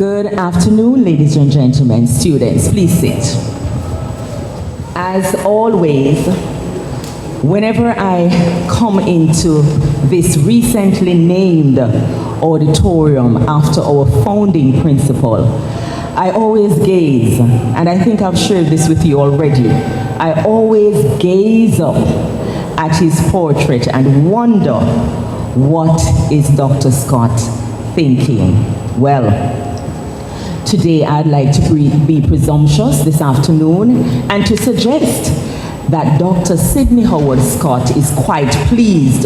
Good afternoon, ladies and gentlemen, students. Please sit. As always, whenever I come into this recently named auditorium after our founding principal, I always gaze, and I think I've shared this with you already, I always gaze up at his portrait and wonder, what is Dr. Scott thinking? Well, today I'd like to be presumptuous this afternoon and to suggest that Dr. Sidney Howard Scott is quite pleased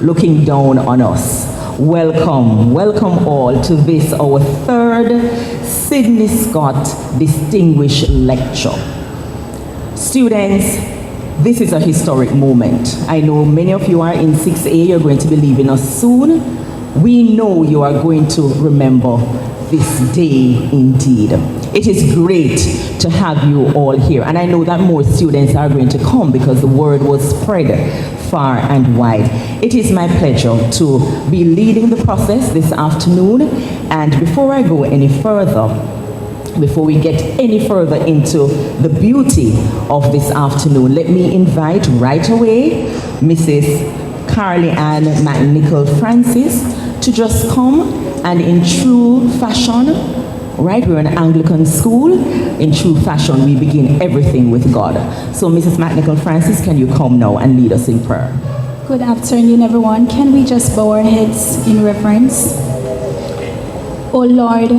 looking down on us. Welcome, welcome all to this, our third Sidney Scott Distinguished Lecture. Students, this is a historic moment. I know many of you are in 6A, you're going to be leaving us soon. We know you are going to remember this day indeed. It is great to have you all here, and I know that more students are going to come because the word was spread far and wide. It is my pleasure to be leading the process this afternoon, and before I go any further, before we get any further into the beauty of this afternoon, let me invite right away Mrs. Carly Ann McNichol Francis to just come, and in true fashion, right, we're an Anglican school, in true fashion we begin everything with God. So Mrs. McNichol Francis, can you come now and lead us in prayer? Good afternoon, everyone. Can we just bow our heads in reverence? O Lord,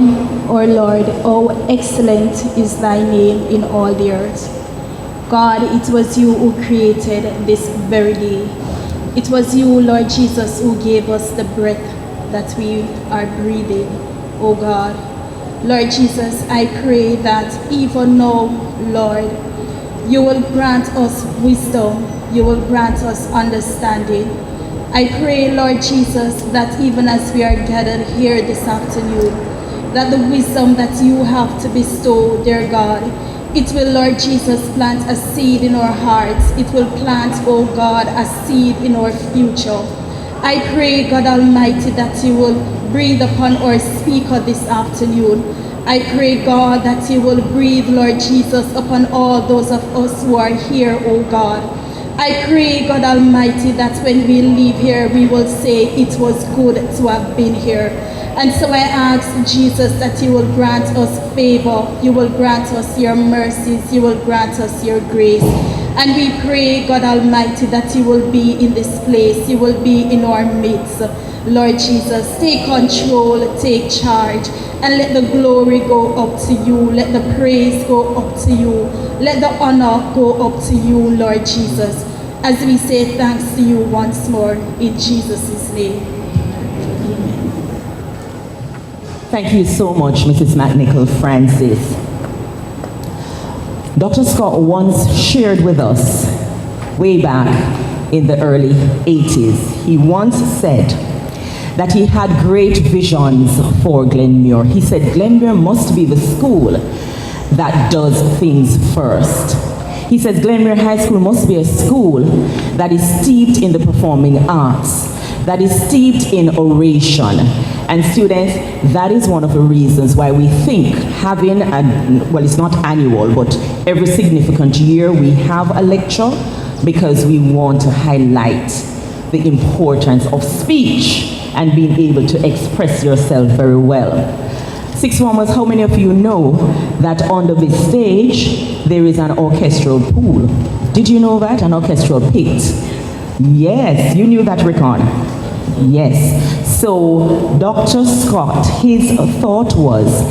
how excellent is thy name in all the earth. God, it was you who created this very day. It was you, Lord Jesus, who gave us the breath that we are breathing, oh God. Lord Jesus, I pray that even now, Lord, you will grant us wisdom, you will grant us understanding. I pray, Lord Jesus, that even as we are gathered here this afternoon, that the wisdom that you have to bestow, dear God, it will, Lord Jesus, plant a seed in our hearts. It will plant, oh God, a seed in our future. I pray, God Almighty, that you will breathe upon our speaker this afternoon. I pray, God, that you will breathe, Lord Jesus, upon all those of us who are here, oh God. I pray, God Almighty, that when we leave here, we will say it was good to have been here. And so I ask, Jesus, that you will grant us favor, you will grant us your mercies, you will grant us your grace. And we pray, God Almighty, that you will be in this place, you will be in our midst. Lord Jesus, take control, take charge, and let the glory go up to you, let the praise go up to you, let the honor go up to you, Lord Jesus, as we say thanks to you once more, in Jesus' name. Amen. Thank you so much, Mrs. McNichol Francis. Dr. Scott once shared with us, way back in the early 80s, he once said that he had great visions for Glenmuir. He said Glenmuir must be the school that does things first. He says Glenmuir High School must be a school that is steeped in the performing arts, that is steeped in oration. And students, that is one of the reasons why we think having, well, it's not annual, but every significant year we have a lecture, because we want to highlight the importance of speech and being able to express yourself very well. Sixth formers, how many of you know that under this stage there is an orchestral pool? Did you know that? An orchestral pit? Yes, you knew that, Rickon. Yes. So Dr. Scott, his thought was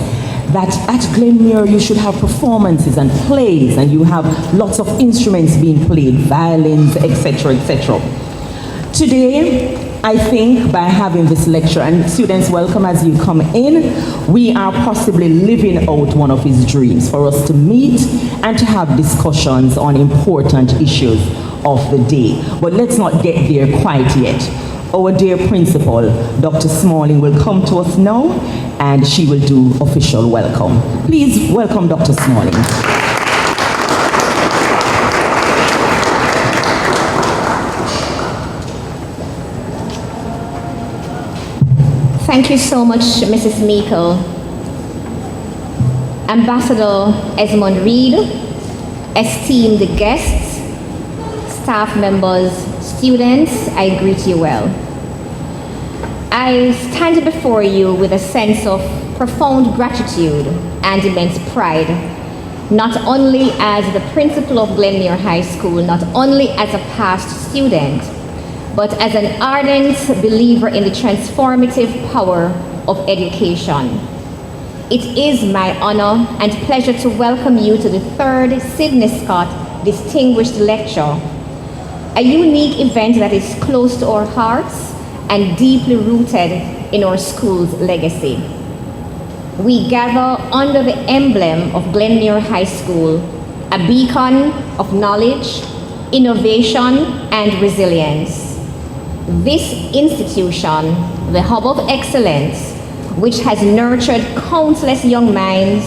that at Glenmuir you should have performances and plays, and you have lots of instruments being played, violins, etc., etc. Today, I think by having this lecture, and students, welcome as you come in, we are possibly living out one of his dreams, for us to meet and to have discussions on important issues of the day. But let's not get there quite yet. Our dear principal, Dr. Smalling, will come to us now, and she will do official welcome. Please welcome Dr. Smalling. Thank you so much, Mrs. Meikle. Ambassador Esmond Reed, esteemed guests, staff members, students, I greet you well. I stand before you with a sense of profound gratitude and immense pride, not only as the principal of Glenmuir High School, not only as a past student, but as an ardent believer in the transformative power of education. It is my honor and pleasure to welcome you to the third Sidney Scott Distinguished Lecture, a unique event that is close to our hearts and deeply rooted in our school's legacy. We gather under the emblem of Glenmuir High School, a beacon of knowledge, innovation, and resilience. This institution, the hub of excellence, which has nurtured countless young minds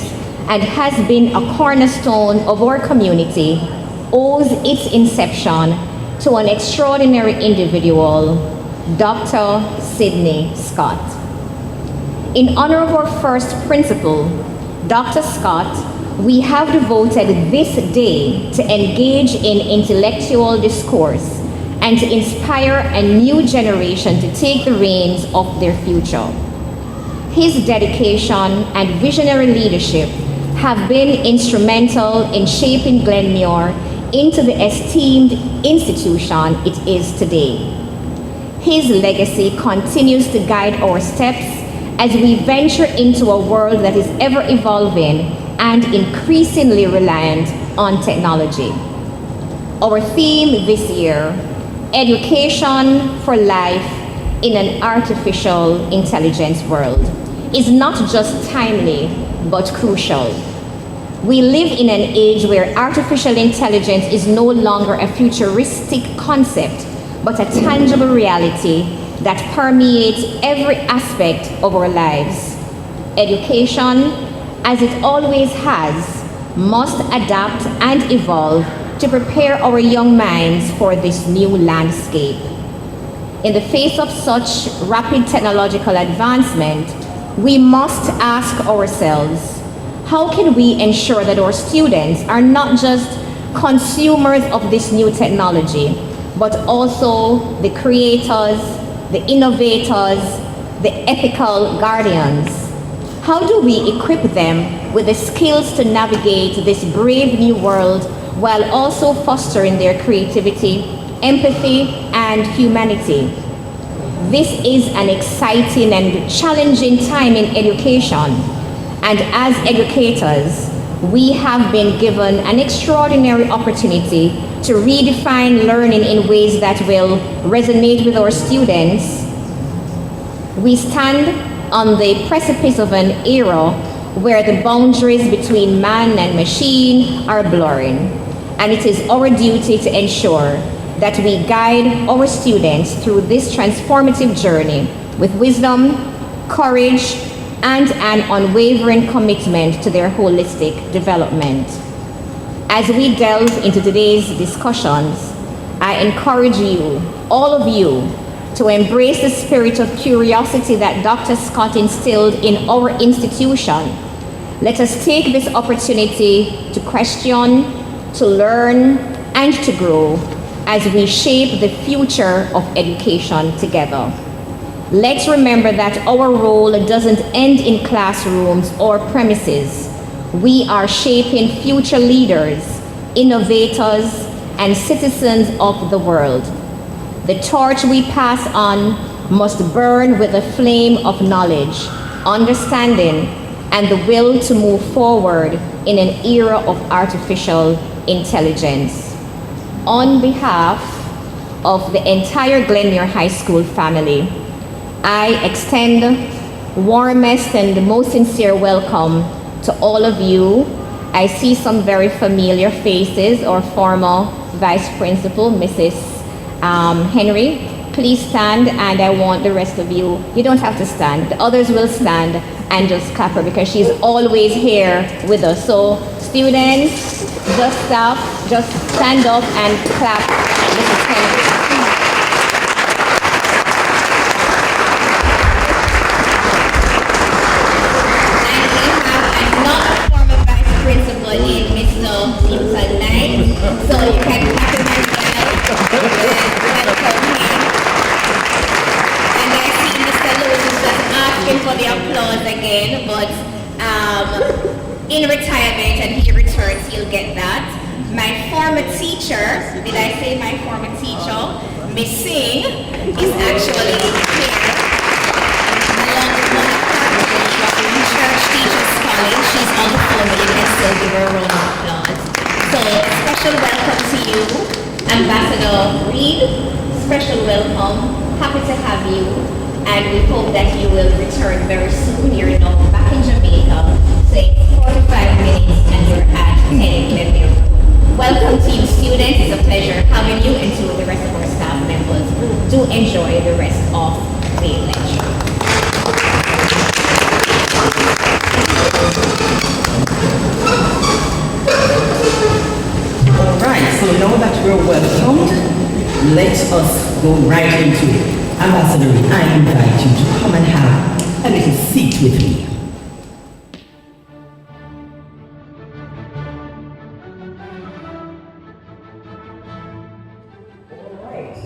and has been a cornerstone of our community, owes its inception to an extraordinary individual, Dr. Sidney Scott. In honor of our first principal, Dr. Scott, we have devoted this day to engage in intellectual discourse and to inspire a new generation to take the reins of their future. His dedication and visionary leadership have been instrumental in shaping Glenmuir into the esteemed institution it is today. His legacy continues to guide our steps as we venture into a world that is ever evolving and increasingly reliant on technology. Our theme this year, Education for Life in an Artificial Intelligence World, is not just timely, but crucial. We live in an age where artificial intelligence is no longer a futuristic concept, but a tangible reality that permeates every aspect of our lives. Education, as it always has, must adapt and evolve to prepare our young minds for this new landscape. In the face of such rapid technological advancement, we must ask ourselves, how can we ensure that our students are not just consumers of this new technology, but also the creators, the innovators, the ethical guardians? How do we equip them with the skills to navigate this brave new world while also fostering their creativity, empathy, and humanity? This is an exciting and challenging time in education, and as educators, we have been given an extraordinary opportunity to redefine learning in ways that will resonate with our students. We stand on the precipice of an era where the boundaries between man and machine are blurring, and it is our duty to ensure that we guide our students through this transformative journey with wisdom, courage, and an unwavering commitment to their holistic development. As we delve into today's discussions, I encourage you, all of you, to embrace the spirit of curiosity that Dr. Scott instilled in our institution. Let us take this opportunity to question, to learn, and to grow as we shape the future of education together. Let's remember that our role doesn't end in classrooms or premises. We are shaping future leaders, innovators, and citizens of the world. The torch we pass on must burn with a flame of knowledge, understanding, and the will to move forward in an era of artificial intelligence. On behalf of the entire Glenmuir High School family, I extend warmest and most sincere welcome to all of you. I see some very familiar faces. Our former Vice Principal, Mrs. Henry. Please stand, and I want the rest of you, you don't have to stand, the others will stand and just clap her because she's always here with us. So students, just stop, just stand up and clap Mrs. Henry. And we have another former asking for the applause again, but in retirement and he returns, he'll get that. My former teacher, did I say my former teacher? Miss Singh is actually here, along with Monica, Church Teachers College. She's on the phone, but you can still give her a round of applause. So, special welcome to you, Ambassador Reed. Special welcome. Happy to have you, and we hope that you will return very soon. You're now back in Jamaica, so it's 45 minutes and you're at 10 Glenmuir. Welcome to you, students. It's a pleasure having you, and to the rest of our staff members. Do enjoy the rest of the lecture. All right, so now that we're welcomed, let us go right into it. Ambassador, I invite you to come and have a little seat with me. All right.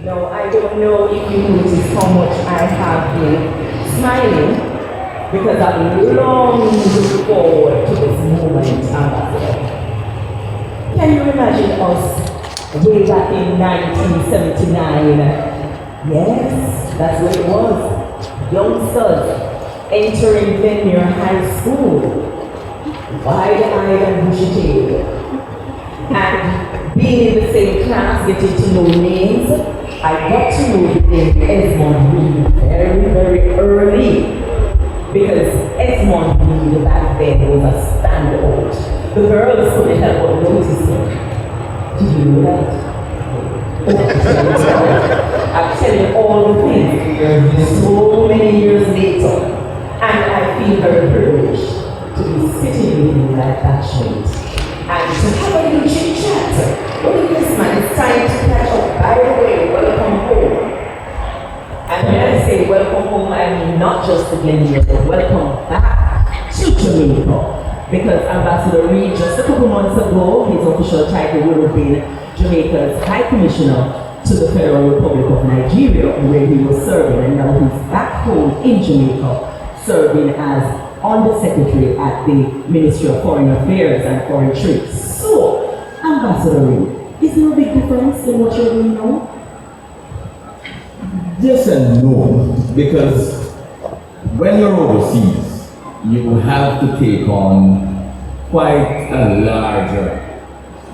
Now, I don't know if you noticed how much I have been smiling because I've longed forward to this moment, Ambassador. Can you imagine us way back in 1979? Yes, that's what it was. Youngsters entering Glenmuir High School, wide-eyed and bushy-tailed, and being in the same class, getting to know names. I got to know the name Esmond Reed very, very early, because Esmond Reed back then was a standout. The girls couldn't help but notice him. Did you know that? I'm telling you all the things so many years later, and I feel very privileged to be sitting with you like that shade and to have a little chit chat. Well, yes, man, it's time to catch up. By the way, welcome home. And when I say welcome home, I mean not just to Glenmuir, but welcome back to Jamaica. Because Ambassador Reed, just a couple months ago, his official title would have been Jamaica's High Commissioner to the Federal Republic of Nigeria, where he was serving, and now he's back home in Jamaica, serving as Undersecretary at the Ministry of Foreign Affairs and Foreign Trade. So, Ambassador Reed, is there a big difference in what you're doing now? Yes and no, because when you're overseas, you have to take on quite a larger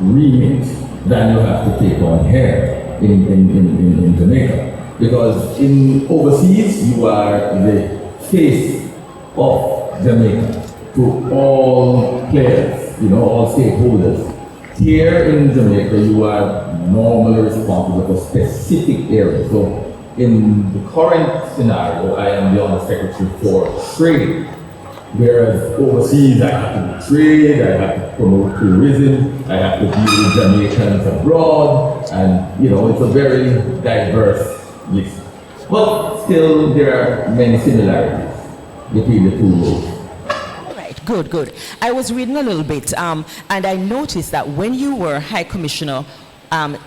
remit than you have to take on here in Jamaica. Because in overseas, you are the face of Jamaica to all players, all stakeholders. Here in Jamaica, you are normally responsible for specific areas. So in the current scenario, I am the Undersecretary for Trade. Whereas overseas, I have to trade, I have to promote tourism, I have to deal with Jamaicans abroad, and it's a very diverse list. But still, there are many similarities between the two roles. All right, good. I was reading a little bit, and I noticed that when you were High Commissioner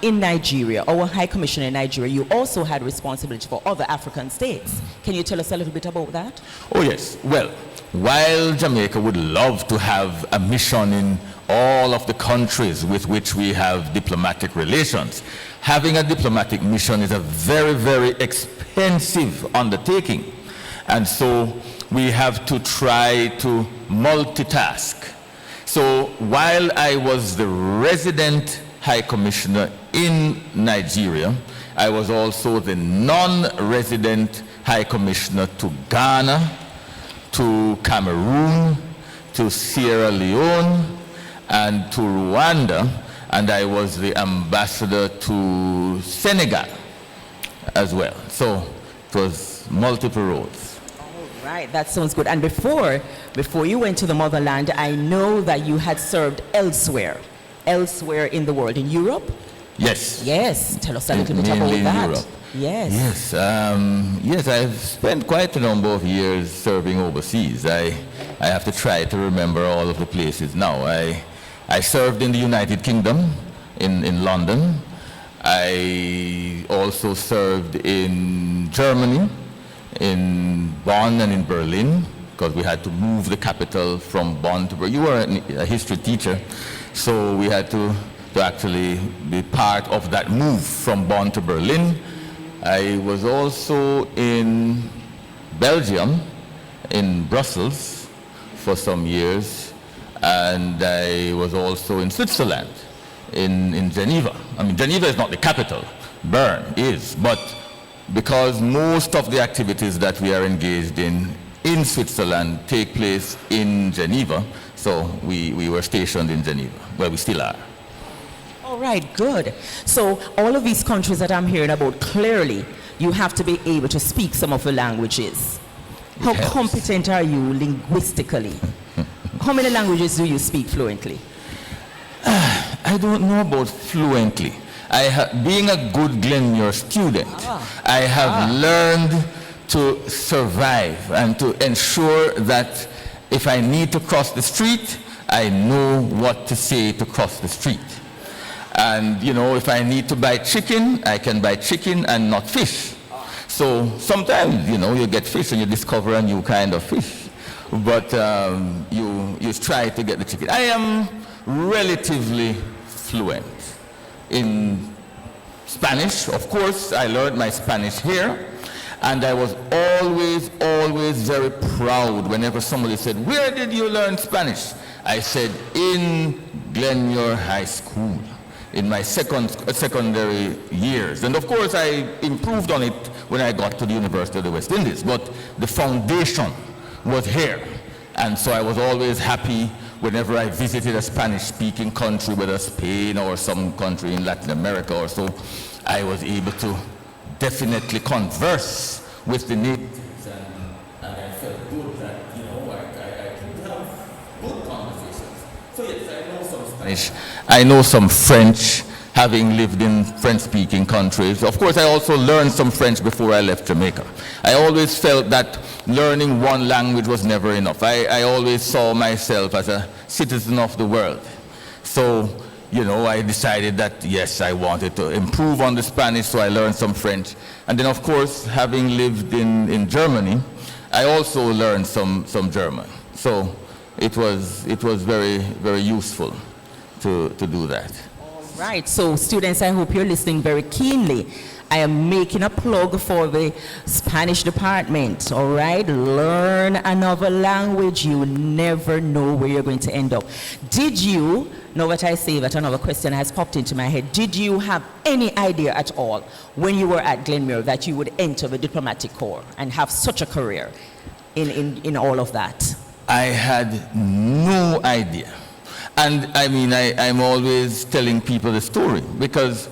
in Nigeria, or High Commissioner in Nigeria, you also had responsibility for other African states. Can you tell us a little bit about that? Oh yes, well, while Jamaica would love to have a mission in all of the countries with which we have diplomatic relations, having a diplomatic mission is a very, very expensive undertaking. And so we have to try to multitask. So while I was the resident High Commissioner in Nigeria, I was also the non-resident High Commissioner to Ghana, to Cameroon, to Sierra Leone, and to Rwanda, and I was the ambassador to Senegal as well. So it was multiple roles. All right, that sounds good. And before you went to the motherland, I know that you had served elsewhere in the world, in Europe? Yes. Yes, tell us a little bit Mainly about in that. Europe. Yes. Yes, I've spent quite a number of years serving overseas. I have to try to remember all of the places now. I served in the United Kingdom, in London. I also served in Germany, in Bonn and in Berlin, because we had to move the capital from Bonn to Berlin. You were a history teacher, so we had to actually be part of that move from Bonn to Berlin. I was also in Belgium, in Brussels, for some years, and I was also in Switzerland, in Geneva. I mean, Geneva is not the capital, Bern is, but because most of the activities that we are engaged in Switzerland take place in Geneva, so we were stationed in Geneva, where we still are. All right, good. So all of these countries that I'm hearing about, clearly you have to be able to speak some of the languages. How Yes. competent are you linguistically? How many languages do you speak fluently? I don't know about fluently. Being a good Glenmuir student, I have learned to survive and to ensure that if I need to cross the street, I know what to say to cross the street. And, you know, if I need to buy chicken, I can buy chicken and not fish. So sometimes, you know, you get fish and you discover a new kind of fish. But you try to get the chicken. I am relatively fluent in Spanish. Of course, I learned my Spanish here. And I was always very proud whenever somebody said, "Where did you learn Spanish?" I said, "In Glenmuir High School, in my secondary years." And of course, I improved on it when I got to the University of the West Indies. But the foundation was here. And so I was always happy whenever I visited a Spanish-speaking country, whether Spain or some country in Latin America or so, I was able to definitely converse with the natives, and I felt good that, you know, I could have good conversations. So yes, I know some Spanish, I know some French, having lived in French-speaking countries. Of course, I also learned some French before I left Jamaica. I always felt that learning one language was never enough. I always saw myself as a citizen of the world. So, you know, I decided that, yes, I wanted to improve on the Spanish, so I learned some French. And then, of course, having lived in Germany, I also learned some German. So it was very, very useful to do that. Right, so students, I hope you're listening very keenly. I am making a plug for the Spanish department, all right? Learn another language. You never know where you're going to end up. Did you, now that I say that, another question has popped into my head. Did you have any idea at all when you were at Glenmuir that you would enter the diplomatic corps and have such a career in all of that? I had no idea. And I mean, I'm always telling people the story because,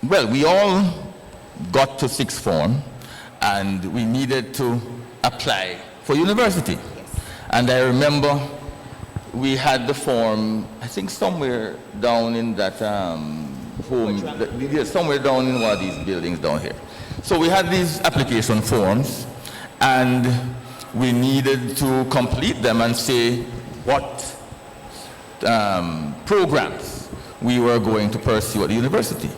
well, we all got to sixth form and we needed to apply for university. Yes. And I remember we had the form, I think somewhere down in that somewhere down in one of these buildings down here. So we had these application forms and we needed to complete them and say what programs we were going to pursue at the university.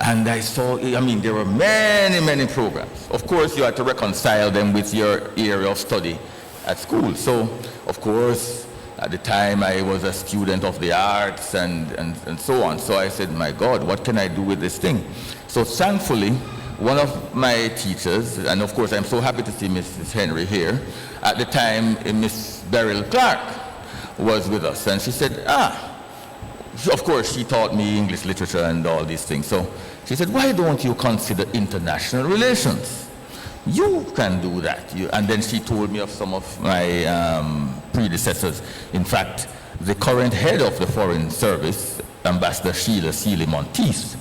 And I saw, I mean, there were many programs. Of course, you had to reconcile them with your area of study at school. So, of course, at the time I was a student of the arts and so on. So I said, my God, what can I do with this thing? So thankfully, one of my teachers, and of course I'm so happy to see Mrs. Henry here, at the time Miss Beryl Clark was with us, and she said, of course she taught me English literature and all these things. So she said, why don't you consider international relations? You can do that. And then she told me of some of my predecessors. In fact, the current head of the Foreign Service, Ambassador Sheila Sealy-Monteith,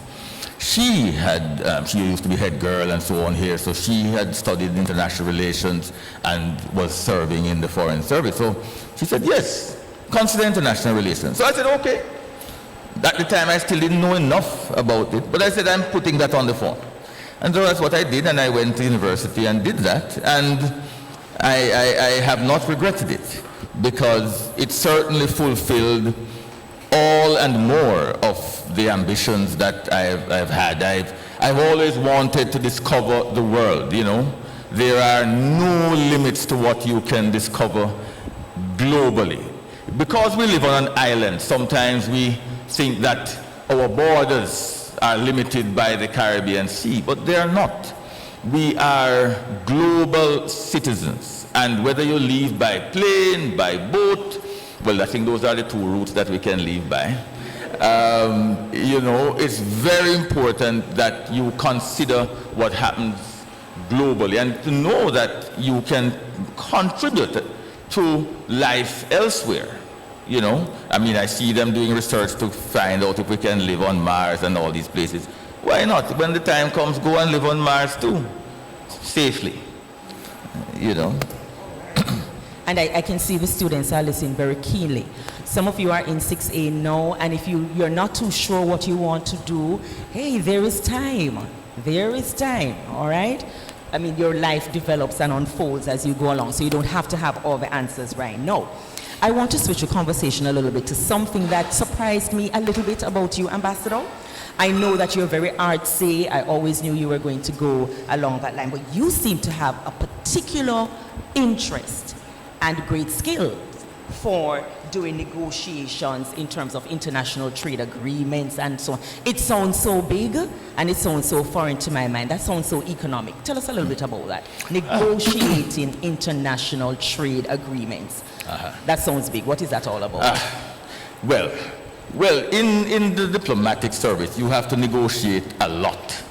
she used to be head girl and so on here, so she had studied international relations and was serving in the Foreign Service. So she said, yes, consider international relations. So I said, okay. At the time, I still didn't know enough about it, but I said, I'm putting that on the form. And so that's what I did, and I went to university and did that, and I have not regretted it, because it certainly fulfilled all and more of the ambitions that I've had. I've always wanted to discover the world, you know. there are no limits to what you can discover globally. Because we live on an island, sometimes we think that our borders are limited by the Caribbean Sea, but they are not. We are global citizens, and whether you leave by plane, by boat, well, I think those are the two routes that we can leave by. You know, it's very important that you consider what happens globally and to know that you can contribute to life elsewhere. You know, I mean, I see them doing research to find out if we can live on Mars and all these places. Why not? When the time comes, go and live on Mars too, safely, you know. And I can see the students are listening very keenly. Some of you are in 6A now, and if you're not too sure what you want to do, hey, there is time. There is time, all right? I mean, your life develops and unfolds as you go along, so you don't have to have all the answers right now. I want to switch the conversation a little bit to something that surprised me a little bit about you, Ambassador. I know that you're very artsy. I always knew you were going to go along that line, but you seem to have a particular interest and great skills for doing negotiations in terms of international trade agreements and so on. It sounds so big and it sounds so foreign to my mind. That sounds so economic. Tell us a little bit about that. Negotiating international trade agreements. That sounds big. What is that all about? Well, in the diplomatic service, you have to negotiate a lot,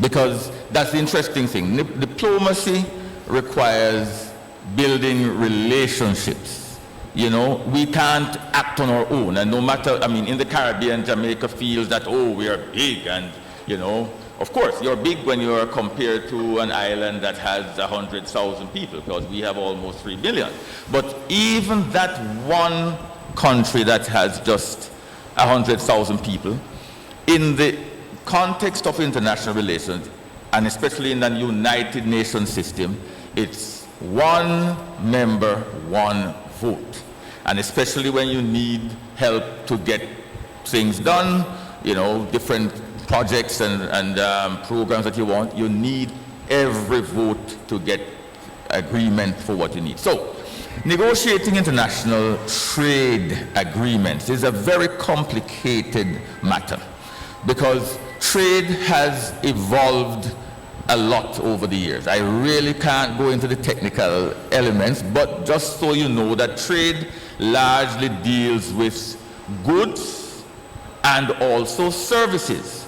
because that's the interesting thing. Diplomacy requires building relationships. You know, we can't act on our own, and no matter, I mean, in the Caribbean, Jamaica feels that, oh, we are big, and, you know, of course, you're big when you are compared to an island that has 100,000 people, because we have almost 3 billion. But even that one country that has just 100,000 people, in the context of international relations, and especially in the United Nations system, it's one member, one vote. And especially when you need help to get things done, you know, different projects and programs that you want, you need every vote to get agreement for what you need. So, negotiating international trade agreements is a very complicated matter, because trade has evolved a lot over the years. I really can't go into the technical elements, but just so you know that trade largely deals with goods and also services.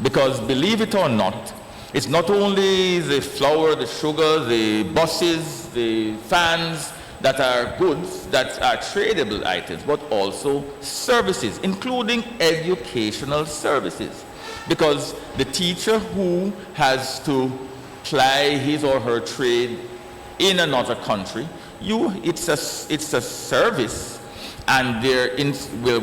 Because believe it or not, it's not only the flour, the sugar, the buses, the fans that are goods, that are tradable items, but also services, including educational services. Because the teacher who has to ply his or her trade in another country, it's a service, and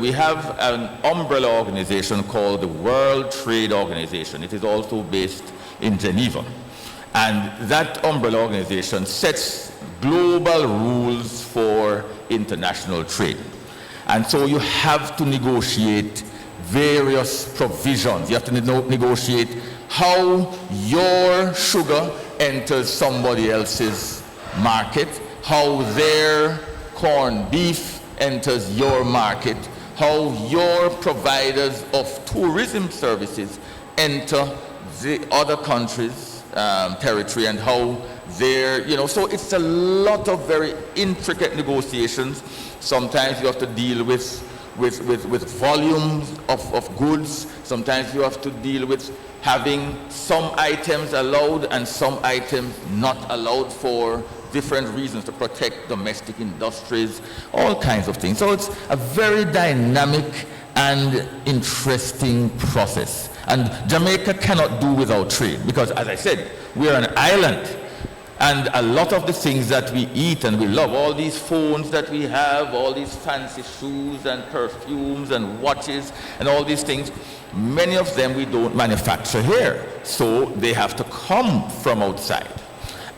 we have an umbrella organization called the World Trade Organization. It is also based in Geneva, and that umbrella organization sets global rules for international trade, and so you have to negotiate various provisions. You have to negotiate how your sugar enters somebody else's market, how their corned beef enters your market, how your providers of tourism services enter the other country's territory, and how their, you know, so it's a lot of very intricate negotiations. Sometimes you have to deal with volumes of goods. Sometimes you have to deal with having some items allowed and some items not allowed for different reasons, to protect domestic industries, all kinds of things. So it's a very dynamic and interesting process. And Jamaica cannot do without trade, because, as I said, we're an island. And a lot of the things that we eat and we love, all these phones that we have, all these fancy shoes and perfumes and watches and all these things, many of them we don't manufacture here. So they have to come from outside.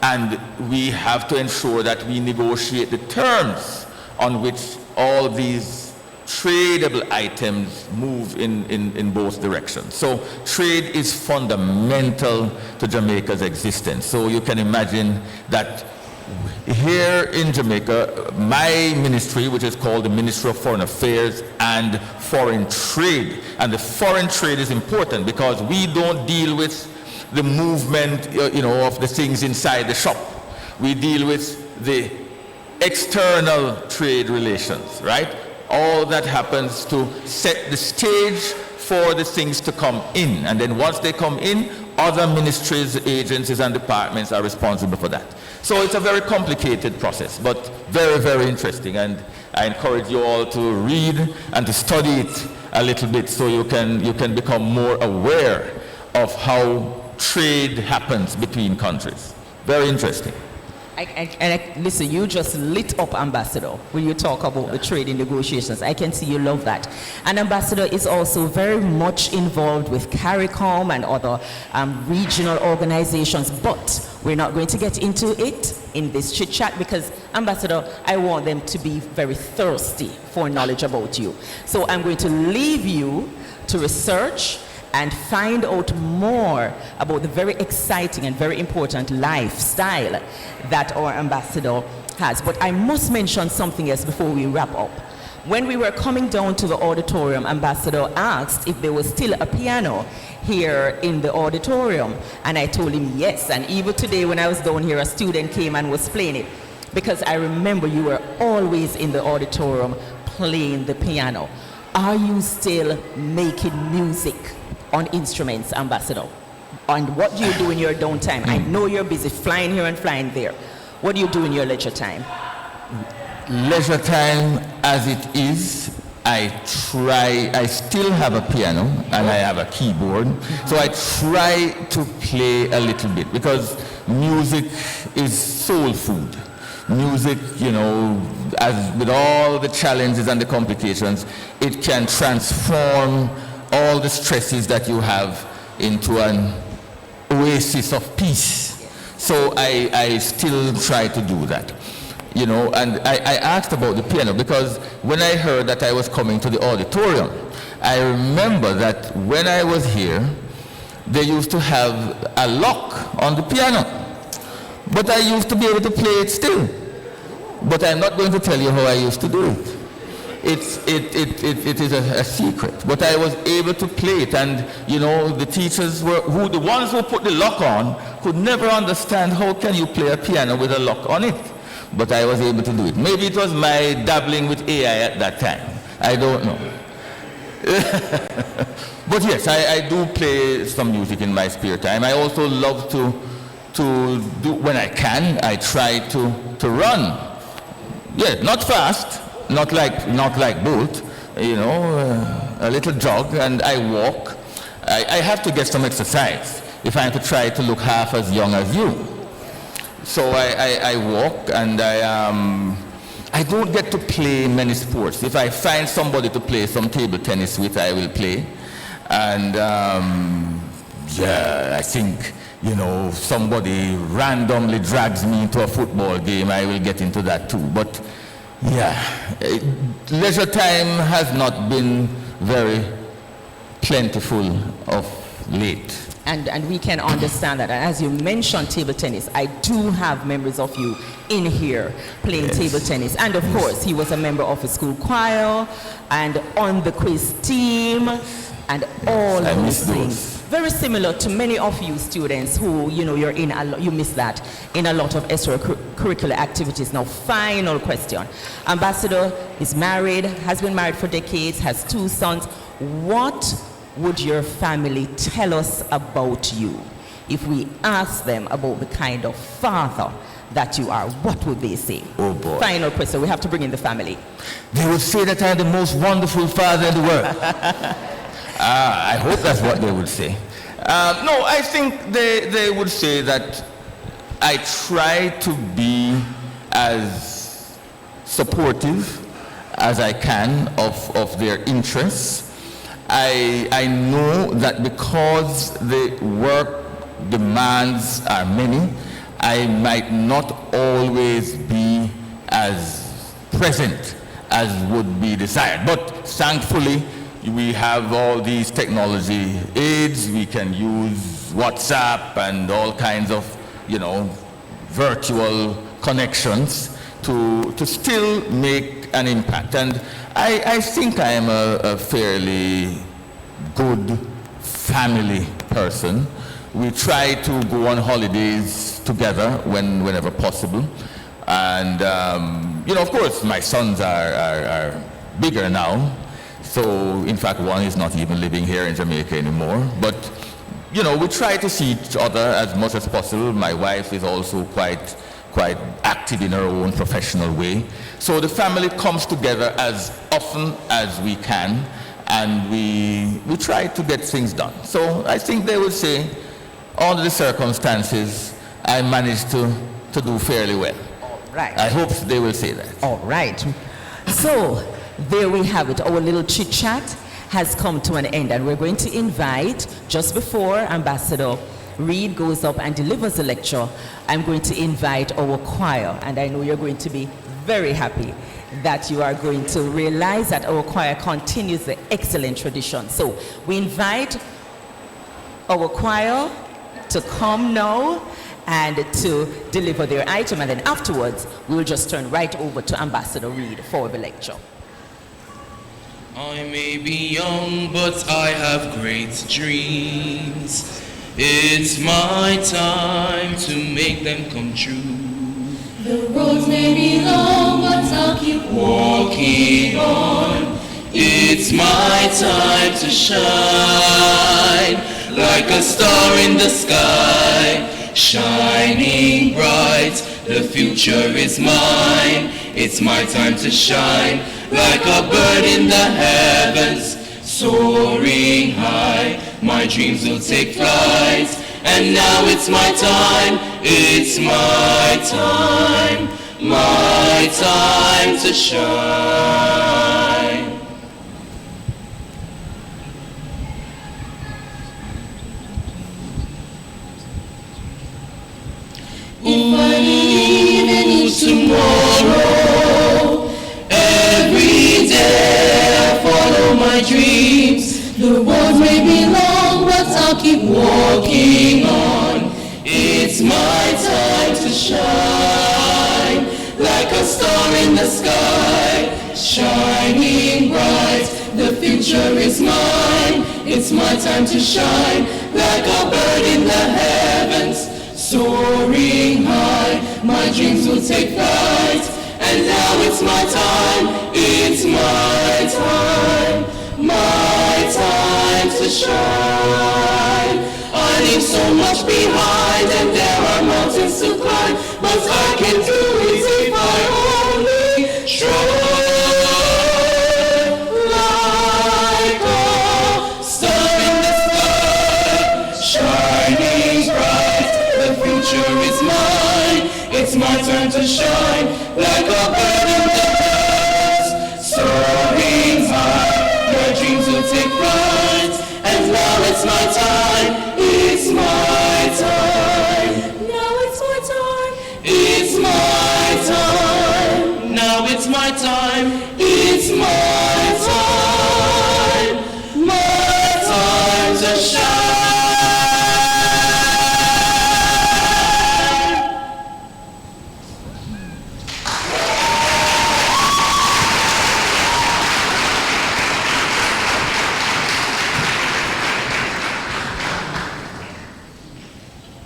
And we have to ensure that we negotiate the terms on which all these tradable items move in both directions. So trade is fundamental to Jamaica's existence. So you can imagine that here in Jamaica, my ministry, which is called the Ministry of Foreign Affairs and Foreign Trade, and the foreign trade is important because we don't deal with the movement, of the things inside the shop. We deal with the external trade relations, right? All that happens to set the stage for the things to come in. And then once they come in, other ministries, agencies, and departments are responsible for that. So it's a very complicated process, but very, very interesting. And I encourage you all to read and to study it a little bit so you can become more aware of how trade happens between countries. Very interesting. Listen, you just lit up, Ambassador, when you talk about the trading negotiations. I can see you love that. And Ambassador is also very much involved with CARICOM and other regional organizations, but we're not going to get into it in this chit chat because, Ambassador, I want them to be very thirsty for knowledge about you. So I'm going to leave you to research and find out more about the very exciting and very important lifestyle that our ambassador has. But I must mention something else before we wrap up. When we were coming down to the auditorium, Ambassador asked if there was still a piano here in the auditorium, and I told him yes. And even today when I was down here, a student came and was playing it, because I remember you were always in the auditorium playing the piano. Are you still making music on instruments, Ambassador? And what do you do in your downtime? I know you're busy flying here and flying there. What do you do in your leisure time? Leisure time as it is, I still have a piano and I have a keyboard. So I try to play a little bit because music is soul food. Music, as with all the challenges and the complications, it can transform all the stresses that you have into an oasis of peace. So I still try to do that. And I asked about the piano because when I heard that I was coming to the auditorium, I remember that when I was here, they used to have a lock on the piano. But I used to be able to play it still. But I'm not going to tell you how I used to do it. It is a secret. But I was able to play it, and the teachers the ones who put the lock on could never understand how can you play a piano with a lock on it. But I was able to do it. Maybe it was my dabbling with AI at that time. I don't know. But yes, I do play some music in my spare time. I also love to do, when I can, I try to run. Yeah, not fast, not like Bolt, a little jog, and I walk. I have to get some exercise if I'm to try to look half as young as you. So I walk, and I don't get to play many sports. If I find somebody to play some table tennis with, I will play. And I think, somebody randomly drags me into a football game, I will get into that too. But leisure time has not been very plentiful of late. And we can understand that. And as you mentioned table tennis, I do have members of you in here playing table tennis. And of course, he was a member of the school choir and on the quiz team and all those things. Very similar to many of you students who, you're in you miss that in a lot of extracurricular activities. Now, final question. Ambassador is married, has been married for decades, has 2 sons. What would your family tell us about you if we ask them about the kind of father that you are? What would they say? Oh boy. Final question. We have to bring in the family. They would say that I'm the most wonderful father in the world. I hope that's what they would say. No, I think they would say that I try to be as supportive as I can of their interests. I know that because the work demands are many, I might not always be as present as would be desired. But thankfully, we have all these technology aids. We can use WhatsApp and all kinds of, virtual connections to still make an impact. And I think I am a fairly good family person. We try to go on holidays together whenever possible. And, of course, my sons are bigger now. So, in fact, one is not even living here in Jamaica anymore. But, we try to see each other as much as possible. My wife is also quite active in her own professional way. So the family comes together as often as we can, and we try to get things done. So I think they would say, under the circumstances, I managed to do fairly well. All right. I hope they will say that. All right. So there we have it. Our little chit-chat has come to an end, and we're going to invite, just before Ambassador Reed goes up and delivers the lecture, I'm going to invite our choir, and I know you're going to be very happy that you are going to realize that our choir continues the excellent tradition. So we invite our choir to come now and to deliver their item, and then afterwards we'll just turn right over to Ambassador Reed for the lecture. I may be young, but I have great dreams. It's my time to make them come true. The road may be long, but I'll keep Walking on, it's my time to shine. Like a star in the sky, shining bright. The future is mine, it's my time to shine. Like a bird in the heavens, soaring high. My dreams will take flight, and now it's my time. It's my time to shine. If I believe in you Tomorrow, every day I follow my dreams. the road may be long, but I'll keep Walking on, it's my time to shine. Like a star in the sky, shining bright. The future is mine, it's my time to shine. Like a bird in the heavens, soaring high. My dreams will take flight, and now it's my time. It's my time to shine. I leave so much behind, and there are mountains to climb, but I can do it if I only try. Like a star in the sky, shining bright. The future is mine, it's my turn to shine. Like a bird in the heavens, soaring high. My dreams will take flight, and now it's my time. It's my time. Now it's my time. It's my time. Now it's my time. It's my time. My time to shine.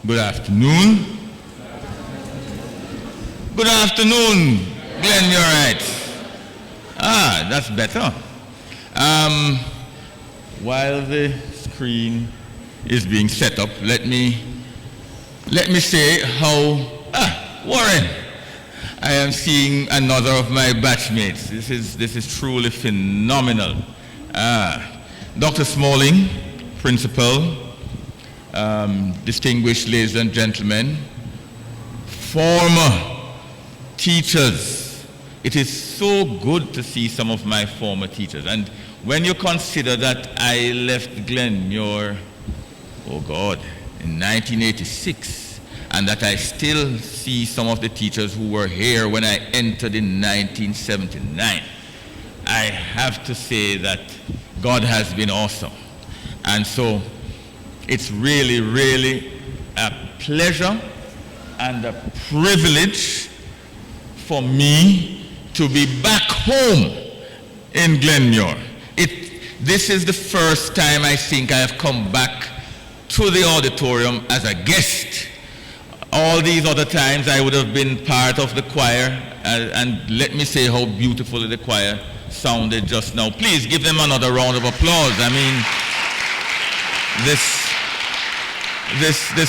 Good afternoon. Good afternoon, Glenmuir. Ah, that's better. While the screen is being set up, let me say how Warren, I am seeing another of my batchmates. This is truly phenomenal. Dr. Smalling, principal. Distinguished ladies and gentlemen, former teachers. It is so good to see some of my former teachers. And when you consider that I left Glenmuir, oh God, in 1986, and that I still see some of the teachers who were here when I entered in 1979, I have to say that God has been awesome. And so it's really, really a pleasure and a privilege for me to be back home in Glenmuir. This is the first time I think I have come back to the auditorium as a guest. All these other times I would have been part of the choir, and let me say how beautifully the choir sounded just now. Please give them another round of applause. I mean, this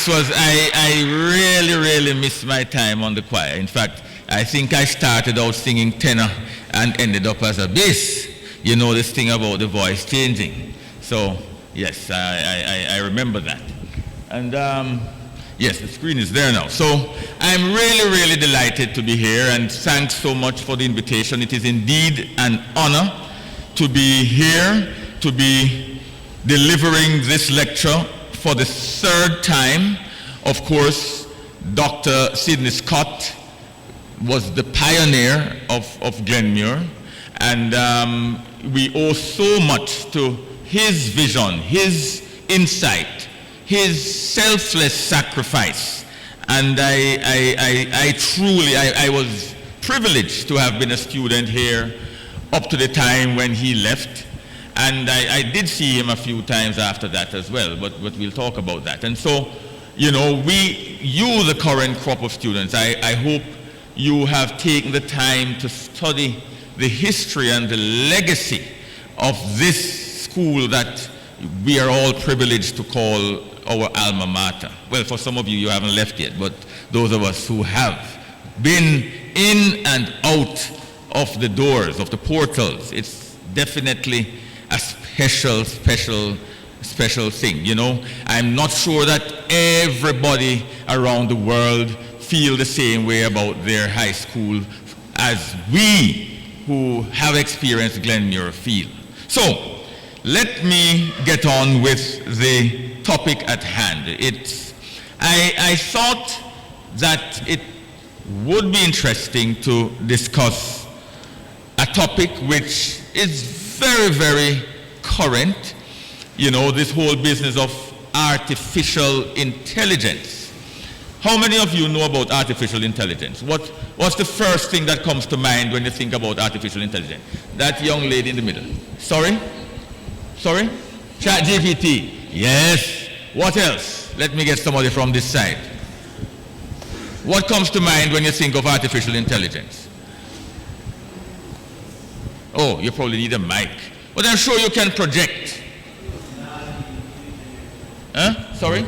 was, I really, really miss my time on the choir. In fact, I think I started out singing tenor and ended up as a bass. You know this thing about the voice changing. So, yes, I remember that. And yes, the screen is there now. So, I'm really, really delighted to be here, and thanks so much for the invitation. It is indeed an honor to be here, to be delivering this lecture for the third time. Of course, Dr. Sidney Scott was the pioneer of Glenmuir, and we owe so much to his vision, his insight, his selfless sacrifice. And I truly was privileged to have been a student here up to the time when he left. And I did see him a few times after that as well, but we'll talk about that. And so, you know, you, the current crop of students, I hope you have taken the time to study the history and the legacy of this school that we are all privileged to call our alma mater. Well, for some of you, you haven't left yet, but those of us who have been in and out of the doors, of the portals, it's definitely a special thing, you know. I'm not sure that everybody around the world feel the same way about their high school as we who have experienced Glenmuir feel. So, let me get on with the topic at hand. I thought that it would be interesting to discuss a topic which is very, very current. You know, this whole business of artificial intelligence. How many of you know about artificial intelligence? What's the first thing that comes to mind when you think about artificial intelligence? That young lady in the middle. Sorry? ChatGPT. Yes. What else? Let me get somebody from this side. What comes to mind when you think of artificial intelligence? Oh, you probably need a mic. But I'm sure you can project. Huh? Sorry?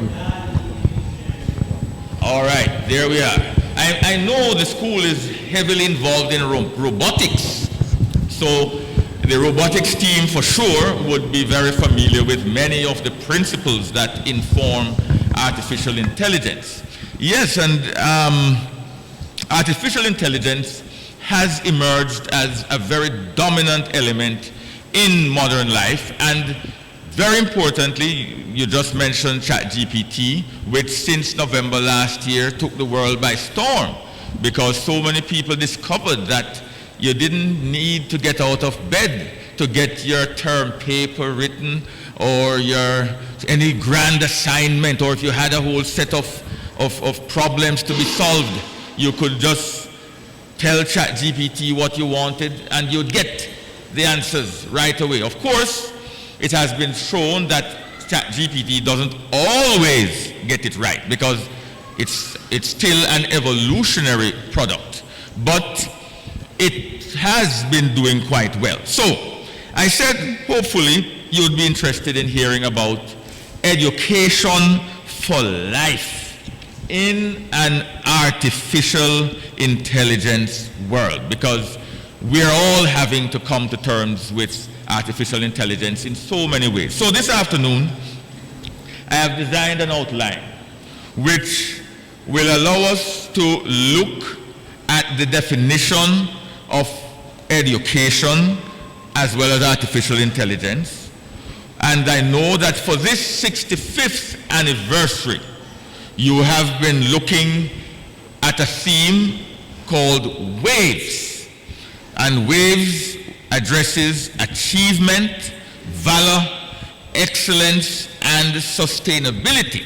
All right, there we are. I know the school is heavily involved in robotics. So the robotics team for sure would be very familiar with many of the principles that inform artificial intelligence. Yes, and artificial intelligence has emerged as a very dominant element in modern life, and very importantly, you just mentioned ChatGPT, which since November last year took the world by storm, because so many people discovered that you didn't need to get out of bed to get your term paper written or any grand assignment, or if you had a whole set of problems to be solved, you could just tell ChatGPT what you wanted and you'd get the answers right away. Of course, it has been shown that ChatGPT doesn't always get it right, because it's still an evolutionary product, but it has been doing quite well. So I said hopefully you'd be interested in hearing about education for life in an artificial intelligence world, because we're all having to come to terms with artificial intelligence in so many ways. So this afternoon, I have designed an outline which will allow us to look at the definition of education as well as artificial intelligence. And I know that for this 65th anniversary, you have been looking at a theme called waves. And waves, addresses achievement, valor, excellence, and sustainability.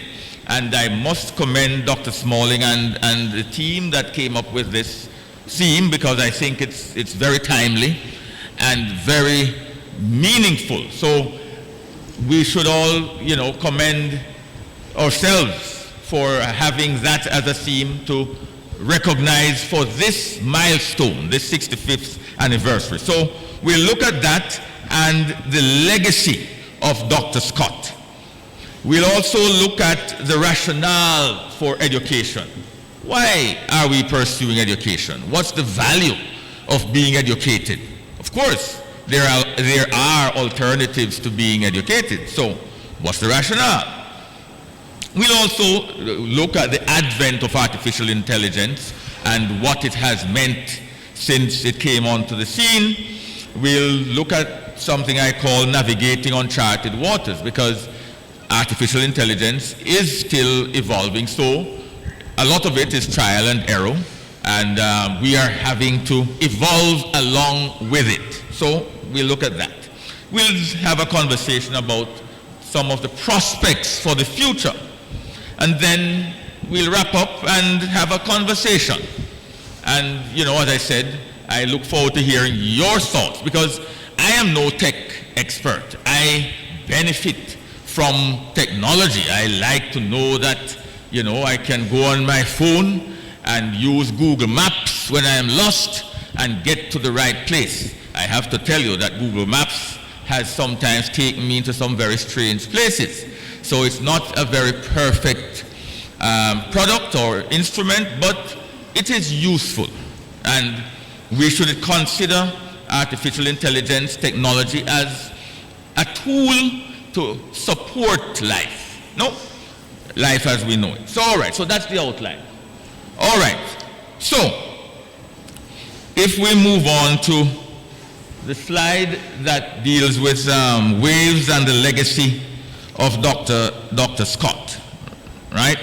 And I must commend Dr. Smalling and the team that came up with this theme, because I think it's very timely and very meaningful. So we should all, commend ourselves for having that as a theme to recognize for this milestone, this 65th anniversary. So we'll look at that and the legacy of Dr. Scott. We'll also look at the rationale for education. Why are we pursuing education? What's the value of being educated? Of course, there are alternatives to being educated. So what's the rationale? We'll also look at the advent of artificial intelligence and what it has meant since it came onto the scene. We'll look at something I call navigating uncharted waters, because artificial intelligence is still evolving. So a lot of it is trial and error, and we are having to evolve along with it. So we'll look at that. We'll have a conversation about some of the prospects for the future. And then we'll wrap up and have a conversation. And, as I said, I look forward to hearing your thoughts, because I am no tech expert. I benefit from technology. I like to know that, I can go on my phone and use Google Maps when I am lost and get to the right place. I have to tell you that Google Maps has sometimes taken me into some very strange places. So it's not a very perfect product or instrument, but it is useful. And we should consider artificial intelligence technology as a tool to support life. No, life as we know it. So, all right, so that's the outline. All right, so if we move on to the slide that deals with waves and the legacy of Dr. Scott, right?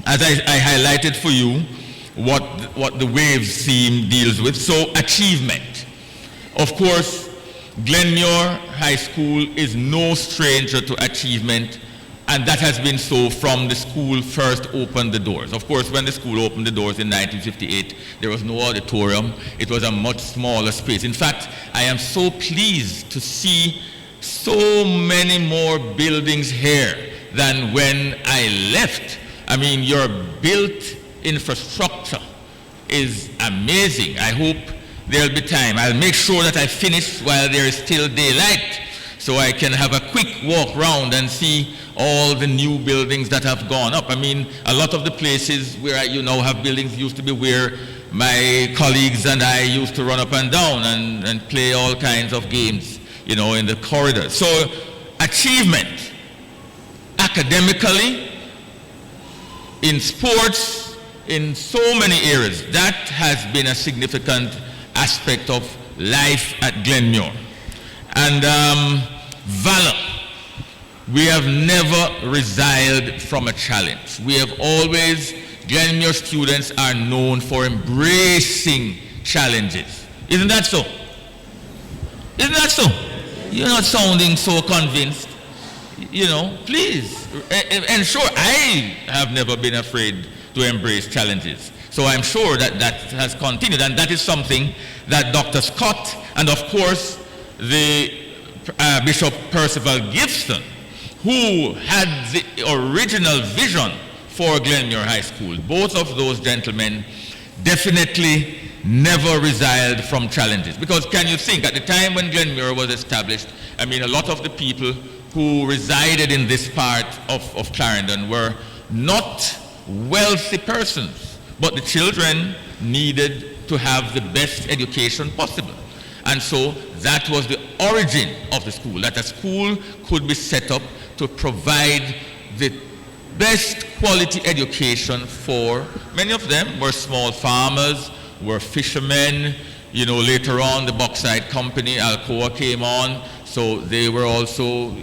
As I highlighted for you what the waves theme deals with. So achievement. Of course, Glenmuir High School is no stranger to achievement, and that has been so from the school first opened the doors. Of course, when the school opened the doors in 1958, there was no auditorium. It was a much smaller space. In fact, I am so pleased to see so many more buildings here than when I left. I mean, your built infrastructure is amazing. I hope there'll be time. I'll make sure that I finish while there is still daylight, so I can have a quick walk around and see all the new buildings that have gone up. I mean, a lot of the places where I have buildings used to be where my colleagues and I used to run up and down and play all kinds of games, in the corridors. So achievement, academically, in sports, in so many areas, that has been a significant aspect of life at Glenmuir. And valor. We have never resiled from a challenge. We have always, Glenmuir students are known for embracing challenges. Isn't that so? Isn't that so? You're not sounding so convinced. Please ensure. I have never been afraid to embrace challenges. So I'm sure that has continued, and that is something that Dr. Scott and, of course, the Bishop Percival Gibson, who had the original vision for Glenmuir High School, both of those gentlemen definitely never resiled from challenges. Because can you think, at the time when Glenmuir was established, I mean, a lot of the people who resided in this part of Clarendon were not wealthy persons, but the children needed to have the best education possible. And so that was the origin of the school, that a school could be set up to provide the best quality education for, many of them were small farmers, were fishermen. Later on the Bauxite Company, Alcoa, came on, so they were also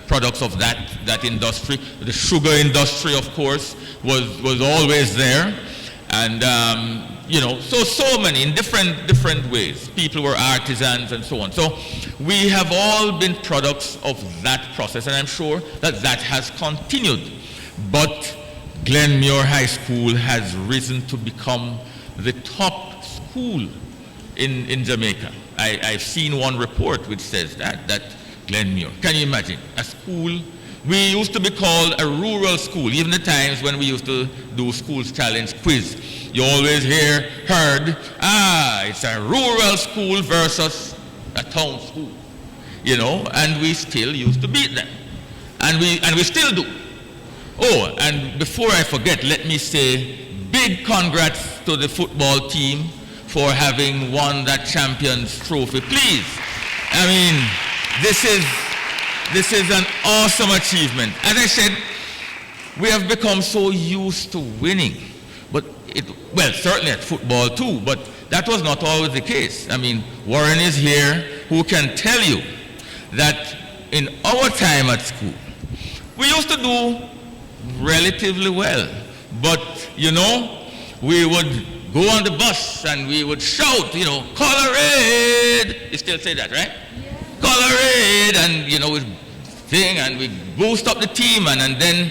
products of that industry. The sugar industry, of course, was always there, and so many in different ways. People were artisans and so on. So we have all been products of that process, and I'm sure that has continued. But Glenmuir High School has risen to become the top school in Jamaica. I've seen one report which says that Glenmuir. Can you imagine? A school, we used to be called a rural school, even the times when we used to do schools challenge quiz. You always heard, it's a rural school versus a town school, and we still used to beat them. And we still do. Oh, and before I forget, let me say big congrats to the football team for having won that Champions Trophy. Please, I mean, this is an awesome achievement. As I said, we have become so used to winning, but certainly at football too, but that was not always the case. I mean, Warren is here who can tell you that in our time at school, we used to do relatively well, but we would go on the bus and we would shout, color red. You still say that, right? Yeah. Color red, and we sing and we boost up the team, and then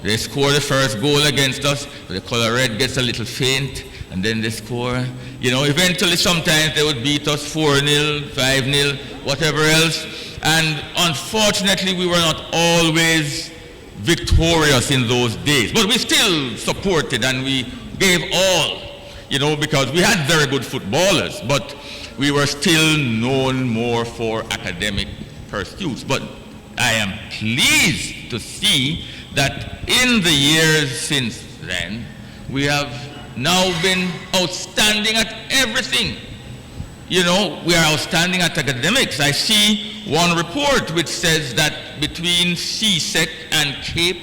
they score the first goal against us, but the color red gets a little faint, and then they score. Eventually sometimes they would beat us 4-0, 5-0, whatever else, and unfortunately we were not always victorious in those days, but we still supported and we gave all, because we had very good footballers, but we were still known more for academic pursuits. But I am pleased to see that in the years since then, we have now been outstanding at everything. We are outstanding at academics. I see one report which says that between CSEC and CAPE,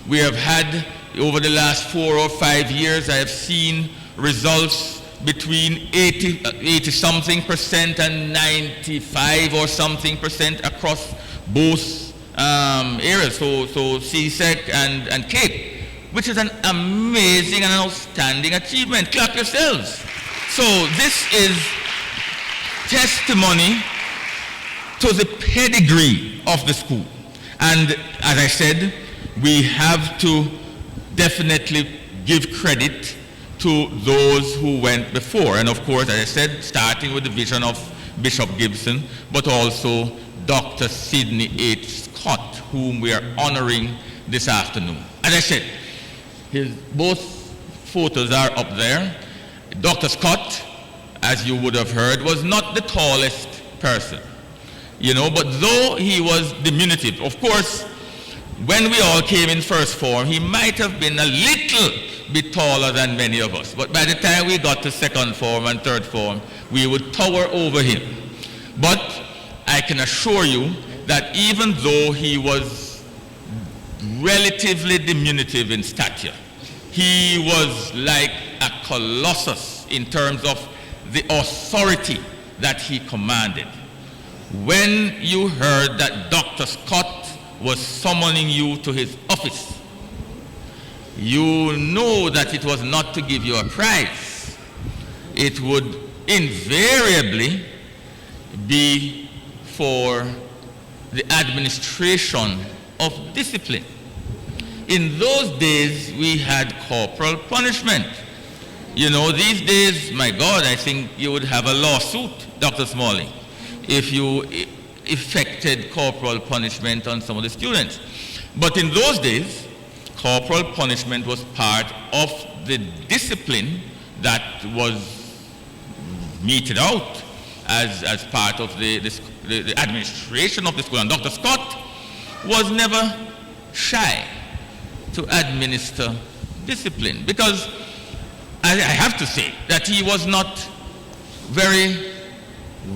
we have had, over the last 4 or 5 years, I have seen results between 80-something% and 95 or something% across both areas, so CSEC and CAPE, which is an amazing and an outstanding achievement. Clap yourselves. So this is testimony to the pedigree of the school. And as I said, we have to definitely give credit to those who went before. And of course, as I said, starting with the vision of Bishop Gibson, but also Dr. Sidney H. Scott, whom we are honoring this afternoon. As I said, both photos are up there. Dr. Scott, as you would have heard, was not the tallest person, but though he was diminutive, of course, when we all came in first form, he might have been a little bit taller than many of us. But by the time we got to second form and third form, we would tower over him. But I can assure you that even though he was relatively diminutive in stature, he was like a colossus in terms of the authority that he commanded. When you heard that Dr. Scott was summoning you to his office, you know that it was not to give you a prize. It would invariably be for the administration of discipline. In those days, we had corporal punishment. These days, my God, I think you would have a lawsuit, Dr. Smalling, if you effected corporal punishment on some of the students. But in those days, corporal punishment was part of the discipline that was meted out as part of the administration of the school. And Dr. Scott was never shy to administer discipline, because I have to say that he was not very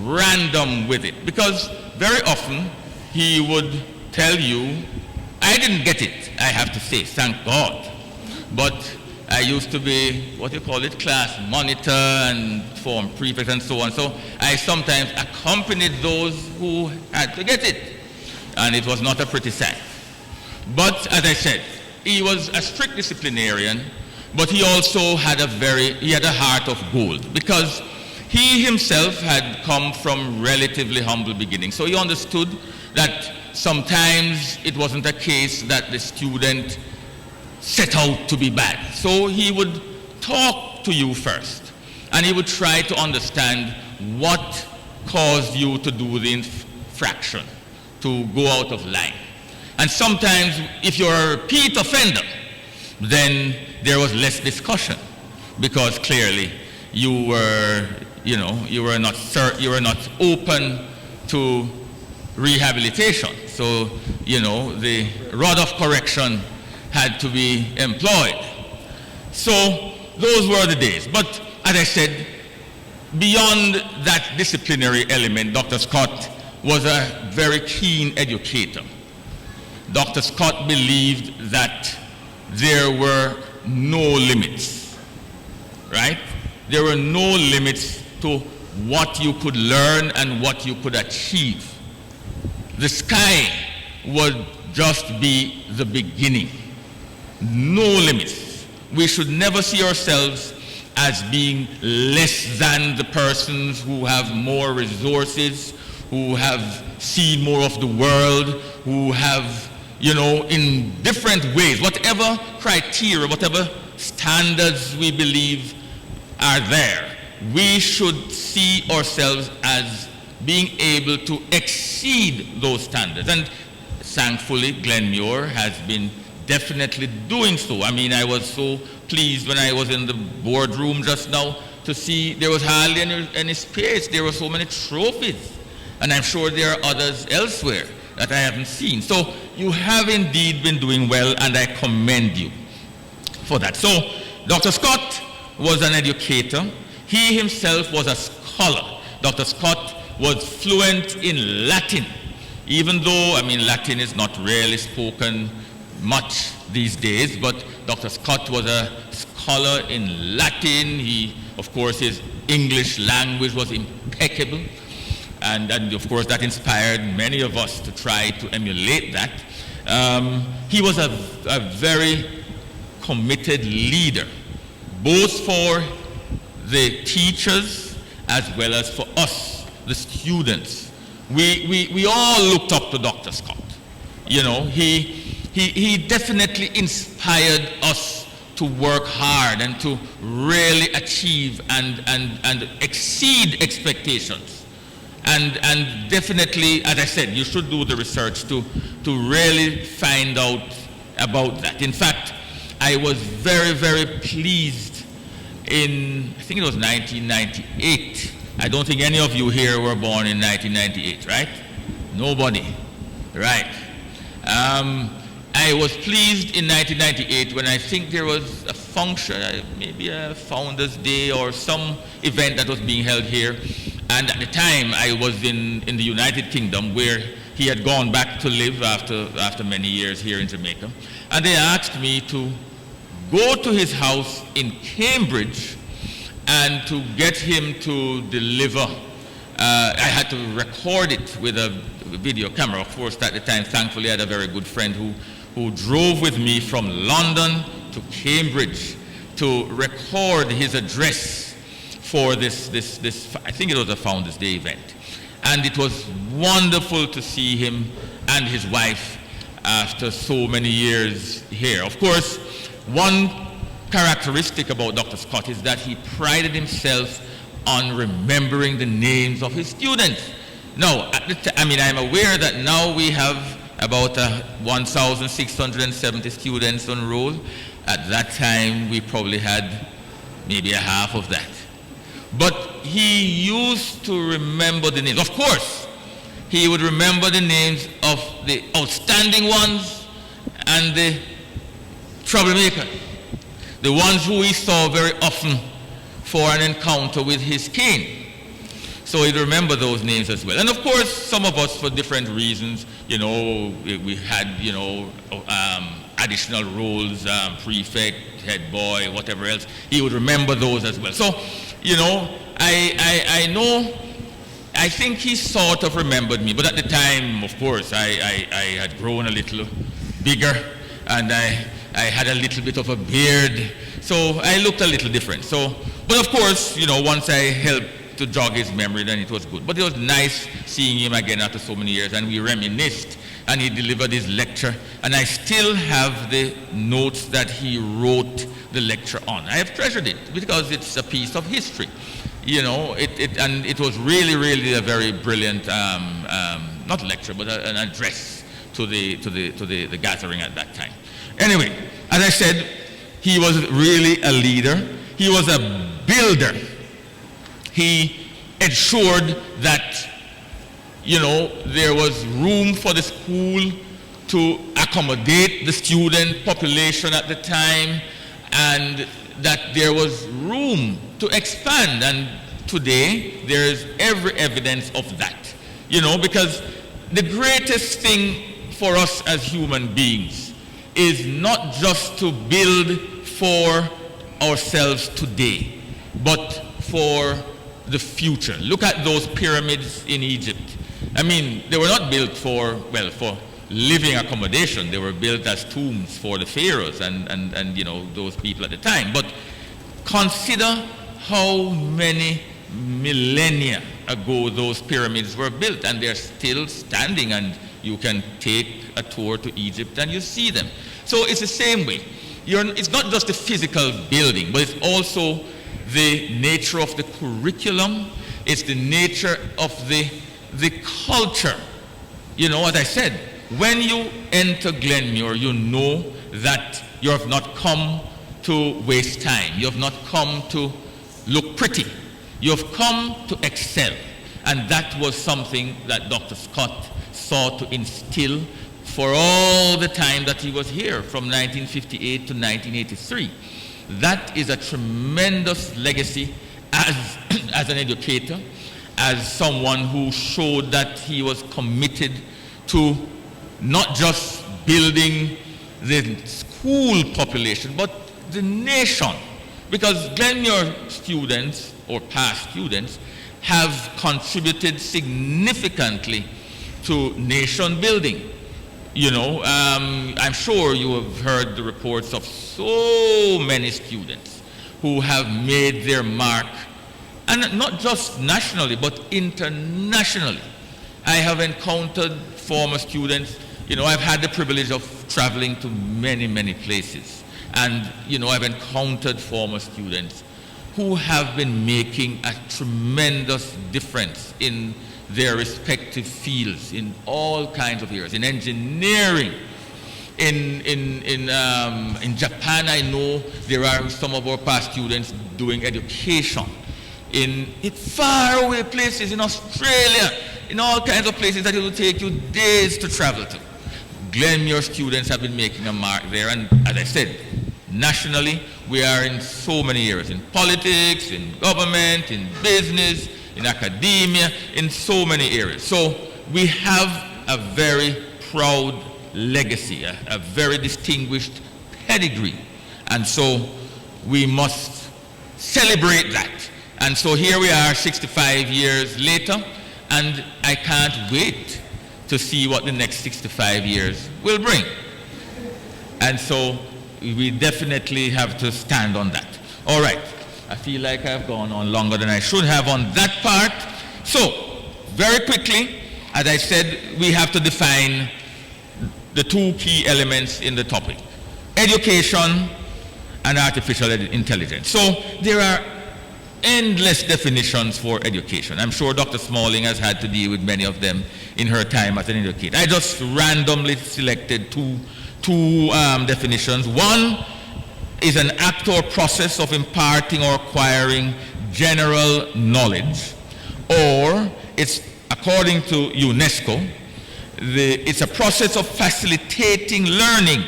random with it, because very often he would tell you, I didn't get it, I have to say, thank God, but I used to be, class monitor and form prefect and so on, so I sometimes accompanied those who had to get it, and it was not a pretty sight. But as I said, he was a strict disciplinarian, but he also had a heart of gold, because he himself had come from relatively humble beginnings. So he understood that sometimes it wasn't a case that the student set out to be bad. So he would talk to you first, and he would try to understand what caused you to do the infraction, to go out of line. And sometimes, if you're a repeat offender, then there was less discussion, because clearly you were not open to rehabilitation. So, the rod of correction had to be employed. So those were the days. But as I said, beyond that disciplinary element, Dr. Scott was a very keen educator. Dr. Scott believed that there were no limits, right? There were no limits to what you could learn and what you could achieve. The sky would just be the beginning. No limits. We should never see ourselves as being less than the persons who have more resources, who have seen more of the world, who have, in different ways, whatever criteria, whatever standards we believe are there, we should see ourselves as being able to exceed those standards. And thankfully, Glenmuir has been definitely doing so. I mean, I was so pleased when I was in the boardroom just now to see there was hardly any space. There were so many trophies. And I'm sure there are others elsewhere that I haven't seen. So you have indeed been doing well, and I commend you for that. So Dr. Scott was an educator. He himself was a scholar. Dr. Scott was fluent in Latin, even though, Latin is not really spoken much these days, but Dr. Scott was a scholar in Latin. Of course, his English language was impeccable, and of course that inspired many of us to try to emulate that. He was a very committed leader, both for the teachers as well as for us, the students. We all looked up to Dr. Scott. He definitely inspired us to work hard and to really achieve and exceed expectations. And definitely, as I said, you should do the research to really find out about that. In fact, I was very, very pleased in, I think it was 1998. I don't think any of you here were born in 1998, right? Nobody, right? I was pleased in 1998 when I think there was a function, maybe a Founders Day or some event that was being held here. And at the time, I was in the United Kingdom, where he had gone back to live after many years here in Jamaica. And they asked me to go to his house in Cambridge and to get him to deliver. I had to record it with a video camera. Of course, at the time, thankfully, I had a very good friend who drove with me from London to Cambridge to record his address for this I think it was a Founders Day event. And it was wonderful to see him and his wife after so many years here. Of course, one characteristic about Dr. Scott is that he prided himself on remembering the names of his students. Now, I'm aware that now we have about 1,670 students enrolled. At that time, we probably had maybe a half of that. But he used to remember the names. Of course, he would remember the names of the outstanding ones and the troublemakers, the ones who he saw very often for an encounter with his cane. So he'd remember those names as well. And of course, some of us, for different reasons, we had, additional roles, prefect, head boy, whatever else. He would remember those as well. So, I think he sort of remembered me. But at the time, of course, I had grown a little bigger, and I had a little bit of a beard, So I looked a little different. So, but of course, you know, once I helped to jog his memory, then it was good. But it was nice seeing him again after so many years, and we reminisced, and he delivered his lecture, and I still have the notes that he wrote the lecture on. I have treasured it because it's a piece of history. You know, and it was really, really a very brilliant, not lecture, but an address to the gathering at that time. Anyway, as I said, he was really a leader. He was a builder. He ensured that, you know, there was room for the school to accommodate the student population at the time, and that there was room to expand. And today, there is every evidence of that. You know, because the greatest thing for us as human beings is not just to build for ourselves today, but for the future. Look at those pyramids in Egypt. I mean, they were not built for living accommodation. They were built as tombs for the pharaohs and you know, those people at the time. But consider how many millennia ago those pyramids were built, and they're still standing, and you can take a tour to Egypt and you see them. So it's the same way. It's not just the physical building, but it's also the nature of the curriculum. It's the nature of the culture. You know, as I said, when you enter Glenmuir, you know that you have not come to waste time. You have not come to look pretty. You have come to excel. And that was something that Dr. Scott sought to instill for all the time that he was here, from 1958 to 1983. That is a tremendous legacy as an educator, as someone who showed that he was committed to not just building the school population, but the nation. Because Glenmuir students, or past students, have contributed significantly to nation building. You know, I'm sure you have heard the reports of so many students who have made their mark, and not just nationally, but internationally. I have encountered former students. You know, I've had the privilege of traveling to many, many places. And, you know, I've encountered former students who have been making a tremendous difference in their respective fields, in all kinds of areas, in engineering. In Japan, I know there are some of our past students doing education. In faraway places, in Australia, in all kinds of places that it will take you days to travel to. Glenmuir students have been making a mark there, and as I said, nationally, we are in so many areas, in politics, in government, in business, in academia, in so many areas. So we have a very proud legacy, a very distinguished pedigree. And so we must celebrate that. And so here we are 65 years later, and I can't wait to see what the next 65 years will bring. And so we definitely have to stand on that. All right. I feel like I've gone on longer than I should have on that part. So, very quickly, as I said, we have to define the two key elements in the topic: education and artificial intelligence. So, there are endless definitions for education. I'm sure Dr. Smalling has had to deal with many of them in her time as an educator. I just randomly selected two definitions. One is an act or process of imparting or acquiring general knowledge, or it's, according to UNESCO, it's a process of facilitating learning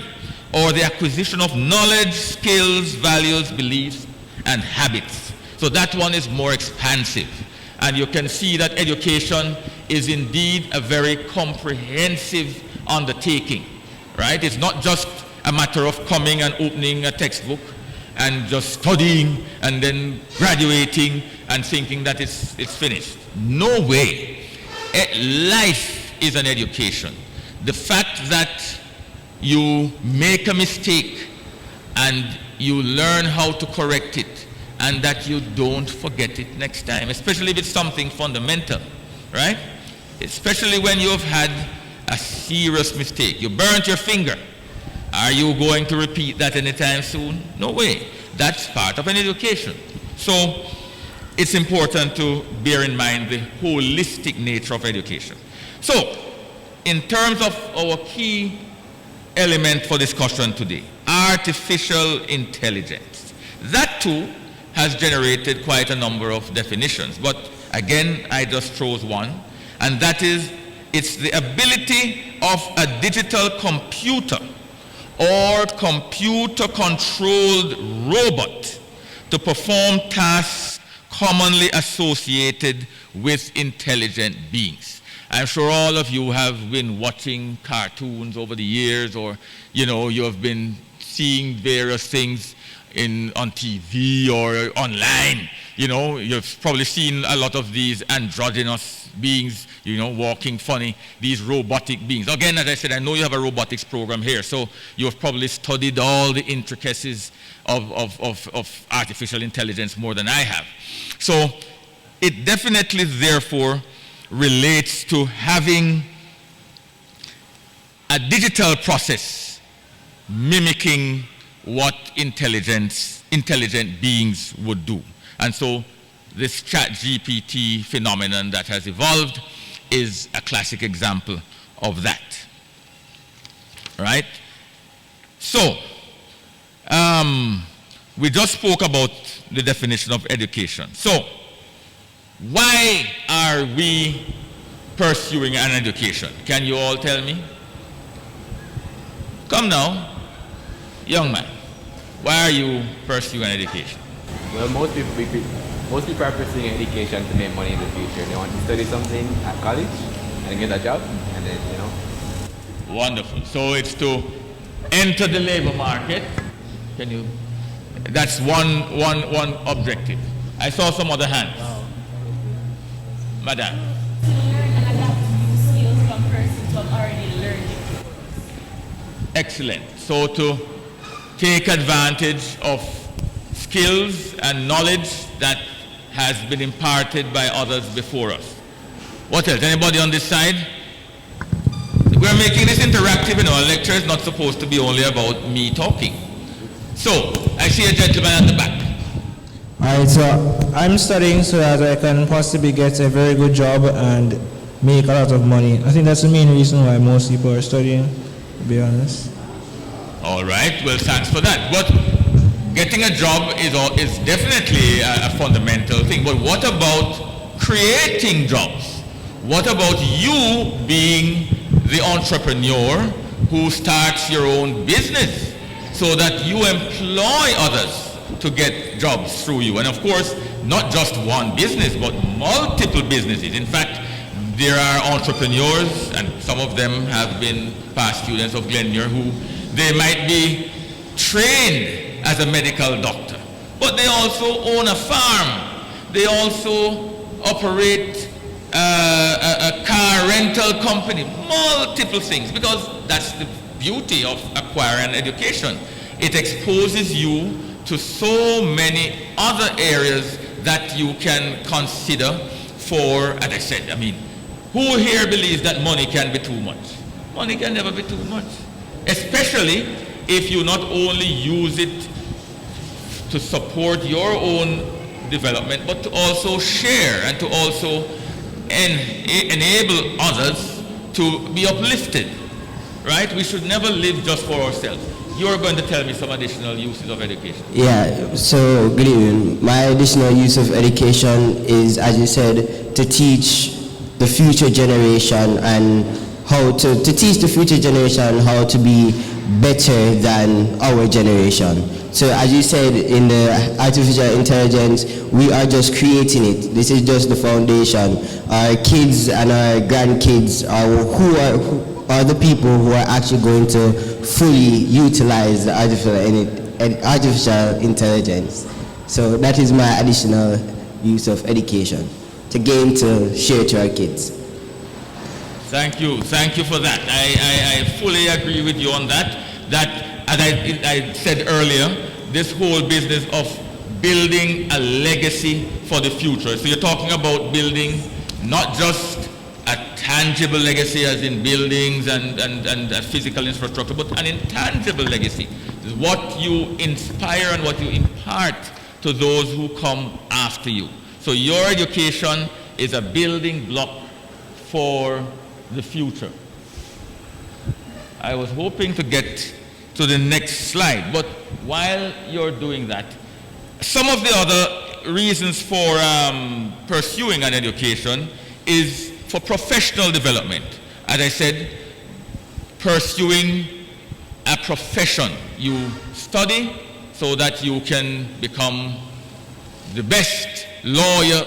or the acquisition of knowledge, skills, values, beliefs, and habits. So that one is more expansive. And you can see that education is indeed a very comprehensive undertaking, right? It's not just a matter of coming and opening a textbook and just studying and then graduating and thinking that it's finished. No way. Life is an education. The fact that you make a mistake and you learn how to correct it, and that you don't forget it next time, especially if it's something fundamental, right? Especially when you have had a serious mistake. You burnt your finger. Are you going to repeat that anytime soon? No way. That's part of an education. So it's important to bear in mind the holistic nature of education. So in terms of our key element for discussion today, artificial intelligence. That too has generated quite a number of definitions. But again, I just chose one, and that is, it's the ability of a digital computer or computer-controlled robot to perform tasks commonly associated with intelligent beings. I'm sure all of you have been watching cartoons over the years, or you have been seeing various things on TV or online. You've probably seen a lot of these androgynous beings, walking funny, these robotic beings. Again, as I said, I know you have a robotics program here, so you've probably studied all the intricacies of artificial intelligence more than I have. So it definitely, therefore, relates to having a digital process mimicking what intelligent beings would do. And so this ChatGPT phenomenon that has evolved is a classic example of that. Right? So, we just spoke about the definition of education. So, why are we pursuing an education? Can you all tell me? Come now, young man. Why are you pursuing an education? Well, most people are pursuing education to make money in the future. They want to study something at college and get a job, and then, Wonderful. So it's to enter the labor market. That's one objective. I saw some other hands. Madam. To learn and adapt new skills from persons who have already learned it. Excellent. So to take advantage of skills and knowledge that has been imparted by others before us. What else? Anybody on this side? We're making this interactive. Our lecture is not supposed to be only about me talking. So, I see a gentleman at the back. Alright, so I'm studying so that I can possibly get a very good job and make a lot of money. I think that's the main reason why most people are studying, to be honest. All right, well, thanks for that. But getting a job is definitely a fundamental thing. But what about creating jobs? What about you being the entrepreneur who starts your own business so that you employ others to get jobs through you? And of course, not just one business, but multiple businesses. In fact, there are entrepreneurs, and some of them have been past students of Glenmuir, who they might be trained as a medical doctor, but they also own a farm. They also operate a car rental company, multiple things, because that's the beauty of acquiring an education. It exposes you to so many other areas that you can consider for, as I said, who here believes that money can be too much? Money can never be too much. Especially if you not only use it to support your own development, but to also share and to also enable others to be uplifted, right? We should never live just for ourselves. You're going to tell me some additional uses of education. Yeah, so good evening. My additional use of education is, as you said, to teach the future generation and how to teach the future generation how to be better than our generation. So as you said, in the artificial intelligence, we are just creating it. This is just the foundation. Our kids and our grandkids are who are the people who are actually going to fully utilize the artificial intelligence. So that is my additional use of education, to share to our kids. Thank you for that. I fully agree with you on that. That, as I said earlier, this whole business of building a legacy for the future. So you're talking about building not just a tangible legacy as in buildings and physical infrastructure, but an intangible legacy. What you inspire and what you impart to those who come after you. So your education is a building block for the future. I was hoping to get to the next slide, but while you're doing that, some of the other reasons for pursuing an education is for professional development. As I said, pursuing a profession. You study so that you can become the best lawyer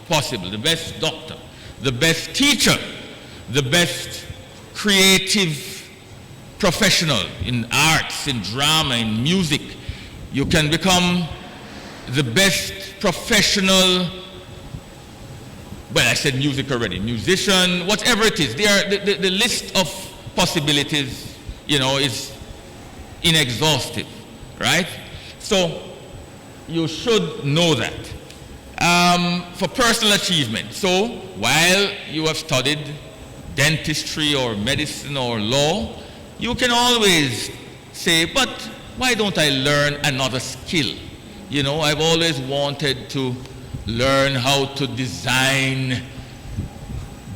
possible, the best doctor, the best teacher, the best creative professional in arts, in drama, in music. You can become the best professional, well, I said music already, musician, whatever it is. The list of possibilities, is inexhaustive, right? So you should know that. For personal achievement, so while you have studied dentistry or medicine or law, you can always say, but why don't I learn another skill? I've always wanted to learn how to design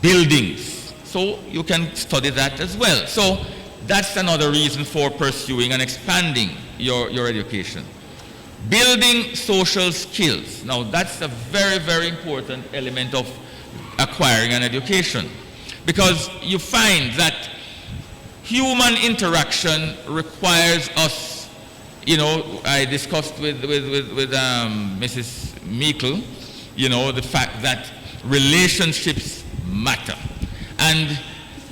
buildings. So you can study that as well. So that's another reason for pursuing and expanding your education. Building social skills. Now that's a very, very important element of acquiring an education, because you find that human interaction requires us, I discussed with Mrs. Meikle, the fact that relationships matter. And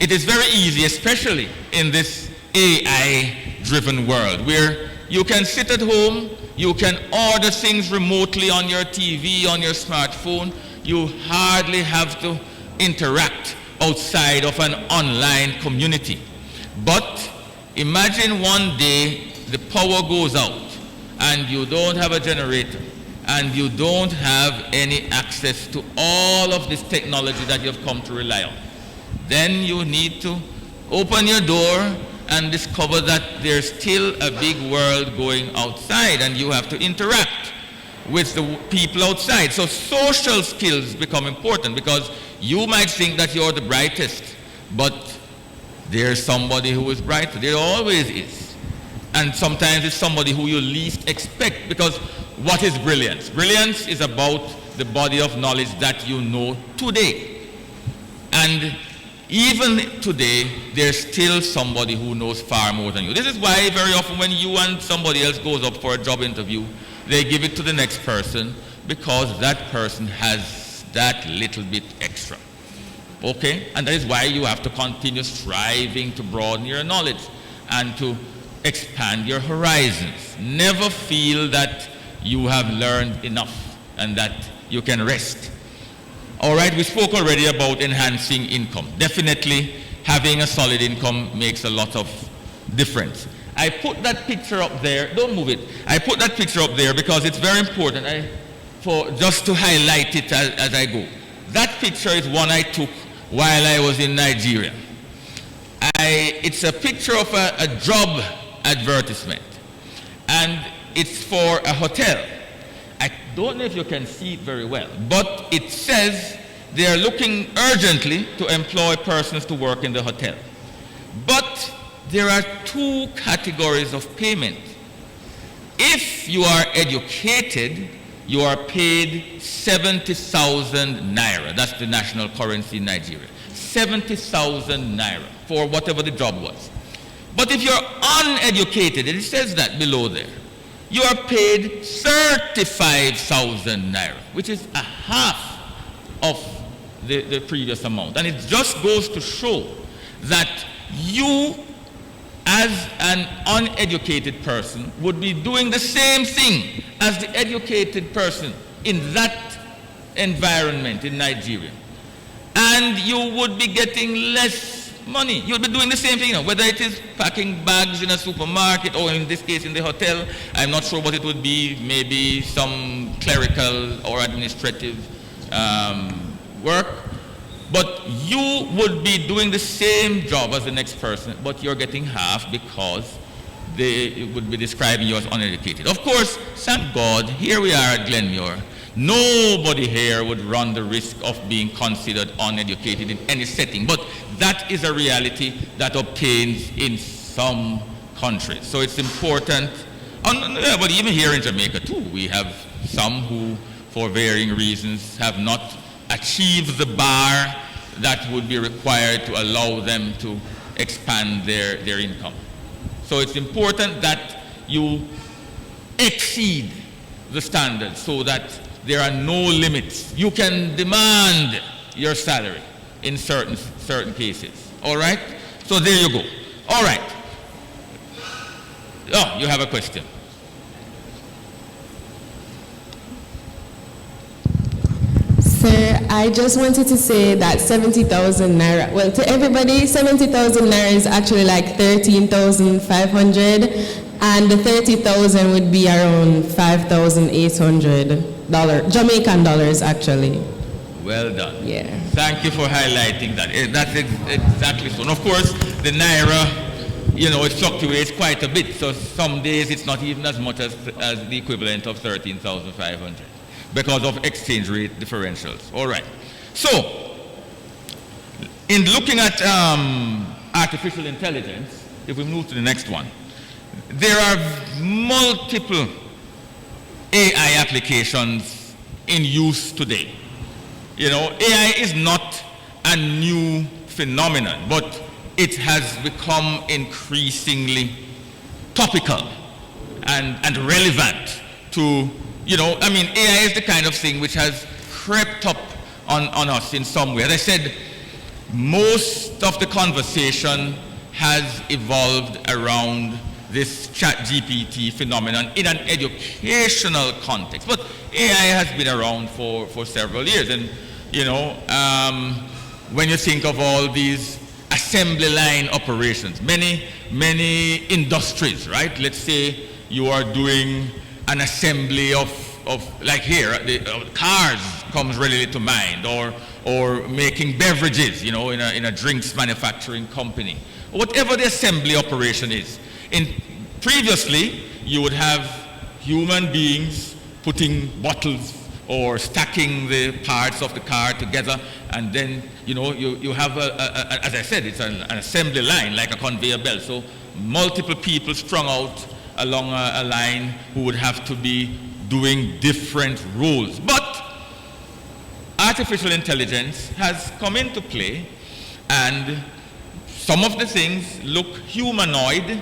it is very easy, especially in this AI-driven world, where you can sit at home, you can order things remotely on your TV, on your smartphone. You hardly have to interact outside of an online community. But imagine one day the power goes out and you don't have a generator and you don't have any access to all of this technology that you've come to rely on. Then you need to open your door and discover that there's still a big world going outside and you have to interact with the people outside. So social skills become important, because you might think that you're the brightest, but there's somebody who is brighter. There always is. And sometimes it's somebody who you least expect, because what is brilliance? Brilliance is about the body of knowledge that you know today. And even today, there's still somebody who knows far more than you. This is why very often when you and somebody else goes up for a job interview, they give it to the next person, because that person has that little bit extra. Okay? And that is why you have to continue striving to broaden your knowledge and to expand your horizons. Never feel that you have learned enough and that you can rest. All right, we spoke already about enhancing income. Definitely having a solid income makes a lot of difference. I put that picture up there. Don't move it. I put that picture up there because it's very important just to highlight it as I go. That picture is one I took while I was in Nigeria. It's a picture of a job advertisement, and it's for a hotel. I don't know if you can see it very well, but it says they are looking urgently to employ persons to work in the hotel. But there are two categories of payment. If you are educated, you are paid 70,000 naira. That's the national currency in Nigeria. 70,000 naira for whatever the job was. But if you're uneducated, and it says that below there, you are paid 35,000 naira, which is a half of the previous amount. And it just goes to show that you, as an uneducated person, would be doing the same thing as the educated person in that environment in Nigeria. And you would be getting less money. You'll be doing the same thing, whether it is packing bags in a supermarket or in this case in the hotel. I'm not sure what it would be, maybe some clerical or administrative work. But you would be doing the same job as the next person, but you're getting half because they would be describing you as uneducated. Of course, thank God, here we are at Glenmuir. Nobody here would run the risk of being considered uneducated in any setting, but that is a reality that obtains in some countries. So it's important, but even here in Jamaica too, we have some who, for varying reasons, have not achieved the bar that would be required to allow them to expand their income. So it's important that you exceed the standards so that there are no limits. You can demand your salary in certain cases. All right? So there you go. All right. Oh, you have a question. Sir, I just wanted to say that 70,000 naira, well, to everybody, 70,000 naira is actually like 13,500, and the 30,000 would be around $5,800, Jamaican dollars, actually. Well done. Yeah. Thank you for highlighting that. That's exactly so. And of course, the naira, you know, it fluctuates quite a bit. So some days it's not even as much as the equivalent of 13,500 because of exchange rate differentials. All right. So, in looking at artificial intelligence, if we move to the next one, there are multiple AI applications in use today. You know, AI is not a new phenomenon, but it has become increasingly topical and relevant to, you know, I mean, AI is the kind of thing which has crept up on us in some way. As I said, most of the conversation has evolved around this ChatGPT phenomenon in an educational context. But AI has been around for several years. And, you know, when you think of all these assembly line operations, many industries, right? Let's say you are doing an assembly of like here, cars comes readily to mind, or making beverages, you know, in a drinks manufacturing company. Whatever the assembly operation is. Previously, you would have human beings putting bottles or stacking the parts of the car together, and then, you know, you have, as I said, it's an assembly line, like a conveyor belt. So multiple people strung out along a line who would have to be doing different roles. But artificial intelligence has come into play, and some of the things look humanoid,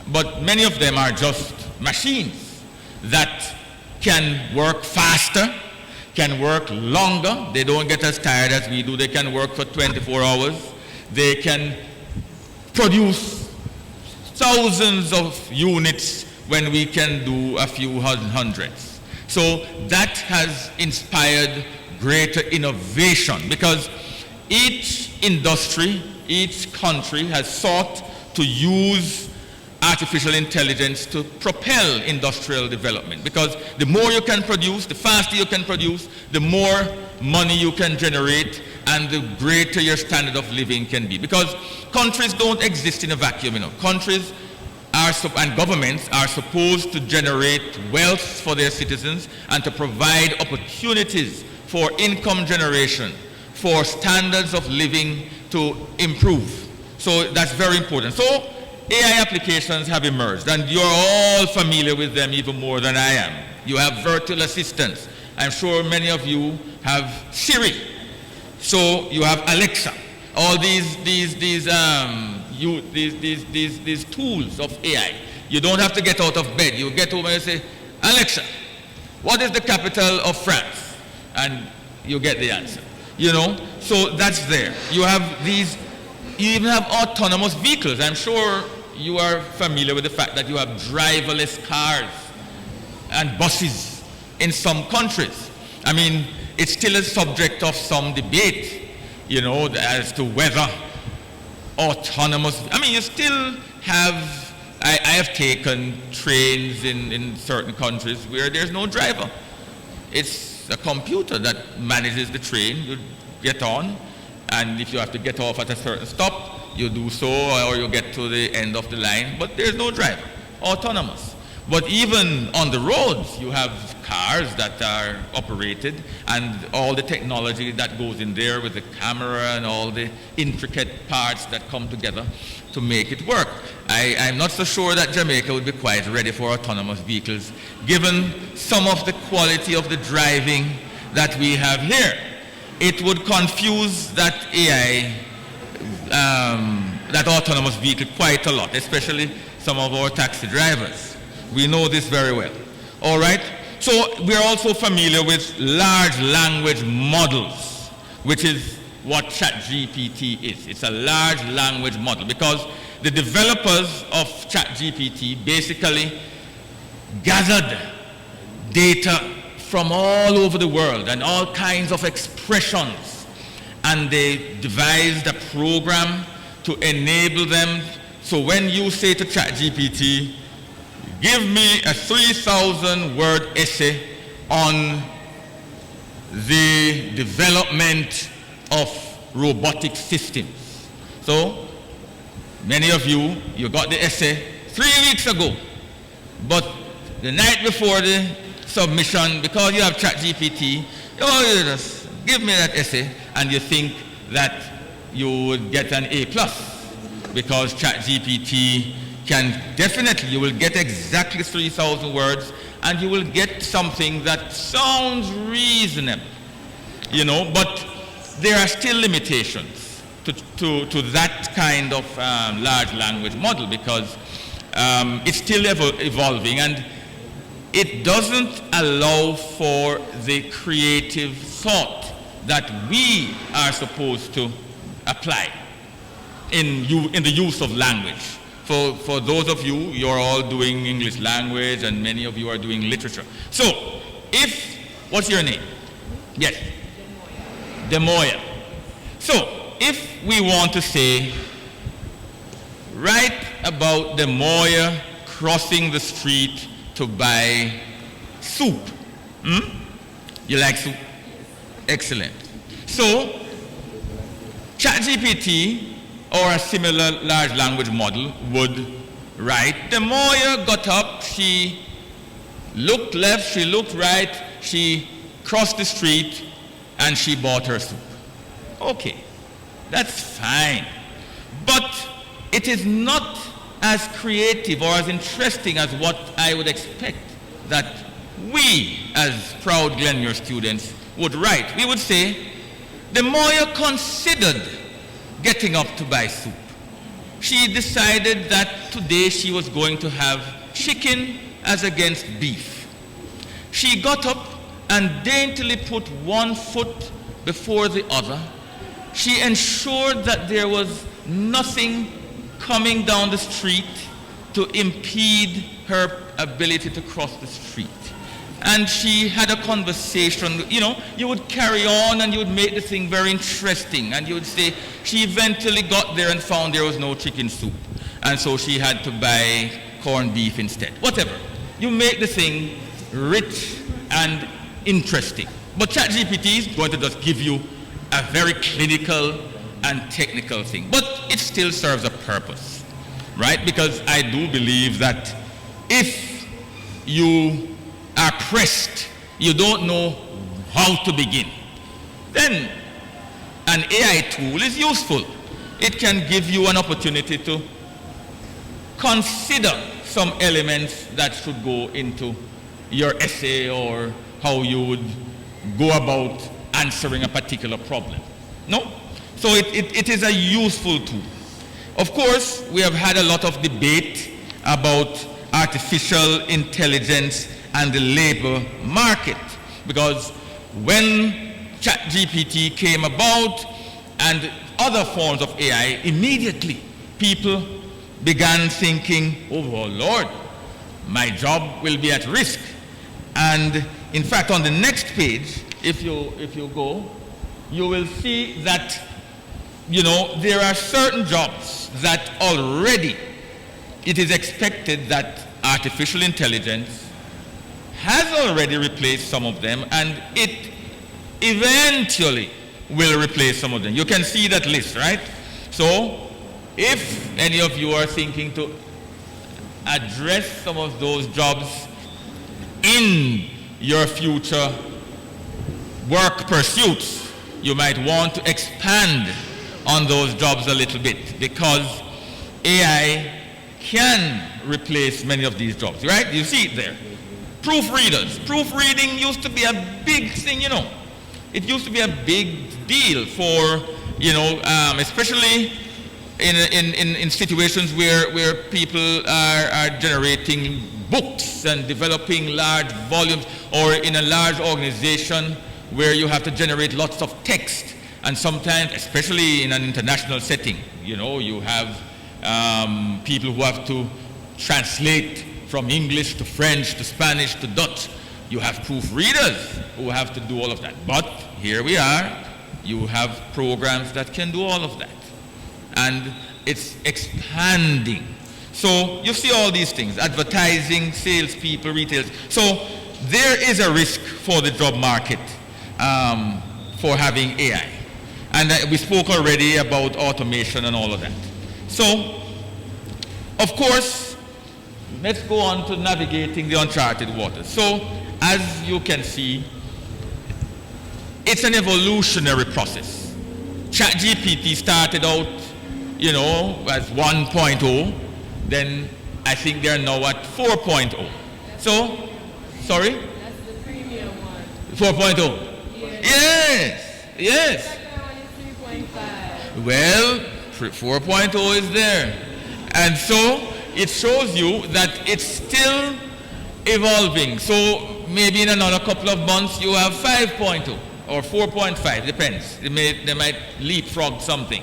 but many of them are just machines that can work faster, can work longer. They don't get as tired as we do. They can work for 24 hours. They can produce thousands of units when we can do a few hundreds. So that has inspired greater innovation, because each industry, each country has sought to use artificial intelligence to propel industrial development, because the more you can produce, the faster you can produce, the more money you can generate, and the greater your standard of living can be. Because countries don't exist in a vacuum, you know. Countries and governments are supposed to generate wealth for their citizens and to provide opportunities for income generation, for standards of living to improve. So that's very important. So AI applications have emerged, and you're all familiar with them even more than I am. You have virtual assistants. I'm sure many of you have Siri. So you have Alexa. All these tools of AI. You don't have to get out of bed. You get home and you say, Alexa, what is the capital of France? And you get the answer. You know, so that's there. You have these. You even have autonomous vehicles. I'm sure you are familiar with the fact that you have driverless cars and buses in some countries. I mean, it's still a subject of some debate, you know, as to whether autonomous. I mean, you still have, I have taken trains in certain countries where there's no driver. It's a computer that manages the train. You get on, and if you have to get off at a certain stop, you do so, or you get to the end of the line, but there's no driver, autonomous. But even on the roads, you have cars that are operated, and all the technology that goes in there with the camera and all the intricate parts that come together to make it work. I'm not so sure that Jamaica would be quite ready for autonomous vehicles, given some of the quality of the driving that we have here. It would confuse that AI, that autonomous vehicle quite a lot, especially some of our taxi drivers. We know this very well. All right? So we're also familiar with large language models, which is what ChatGPT is. It's a large language model because the developers of ChatGPT basically gathered data from all over the world and all kinds of expressions, and they devised a program to enable them. So when you say to ChatGPT, give me a 3,000-word essay on the development of robotic systems. So many of you got the essay 3 weeks ago, but the night before the submission, because you have ChatGPT, you just give me that essay, and you think that you would get an A+, because ChatGPT can definitely, you will get exactly 3,000 words, and you will get something that sounds reasonable, you know, but there are still limitations to that kind of large language model, because it's still evolving, and it doesn't allow for the creative thought that we are supposed to apply in the use of language. For those of you, you're all doing English language, and many of you are doing literature. So, what's your name? Yes. Demoya. So, if we want to say, write about Demoya crossing the street to buy soup. You like soup? Excellent. So, ChatGPT or a similar large language model would write, Demoya got up, she looked left, she looked right, she crossed the street, and she bought her soup. Okay, that's fine. But it is not as creative or as interesting as what I would expect that we, as proud Glenmuir students, would write. We would say, Demoya considered getting up to buy soup. She decided that today she was going to have chicken as against beef. She got up and daintily put one foot before the other. She ensured that there was nothing coming down the street to impede her ability to cross the street. And she had a conversation, you know, you would carry on and you would make the thing very interesting, and you would say, she eventually got there and found there was no chicken soup, and so she had to buy corned beef instead. Whatever. You make the thing rich and interesting. But ChatGPT is going to just give you a very clinical and technical thing. But it still serves a purpose, right? Because I do believe that if you are pressed, you don't know how to begin, then an AI tool is useful. It can give you an opportunity to consider some elements that should go into your essay or how you would go about answering a particular problem. No? So it is a useful tool. Of course, we have had a lot of debate about artificial intelligence and the labor market, because when ChatGPT came about and other forms of AI, immediately people began thinking, oh Lord, my job will be at risk. And in fact, on the next page, if you go, you will see that you know, there are certain jobs that already it is expected that artificial intelligence has already replaced some of them, and it eventually will replace some of them. You can see that list, right? So if any of you are thinking to address some of those jobs in your future work pursuits, you might want to expand on those jobs a little bit, because AI can replace many of these jobs, right? You see it there. Proofreaders. Proofreading used to be a big thing, you know. It used to be a big deal for, you know, especially in situations where people are generating books and developing large volumes, or in a large organization where you have to generate lots of text. And sometimes, especially in an international setting, you know, you have people who have to translate from English to French to Spanish to Dutch. You have proofreaders who have to do all of that. But here we are, you have programs that can do all of that. And it's expanding. So you see all these things, advertising, salespeople, retailers. So there is a risk for the job market for having AI. And we spoke already about automation and all of that. So, of course, let's go on to navigating the uncharted waters. So, as you can see, it's an evolutionary process. ChatGPT started out, you know, as 1.0, then I think they're now at 4.0. So, sorry? That's the premium one. 4.0? Yes, yes. Well, 4.0 is there. And so it shows you that it's still evolving. So maybe in another couple of months you have 5.0 or 4.5, depends. They might leapfrog something.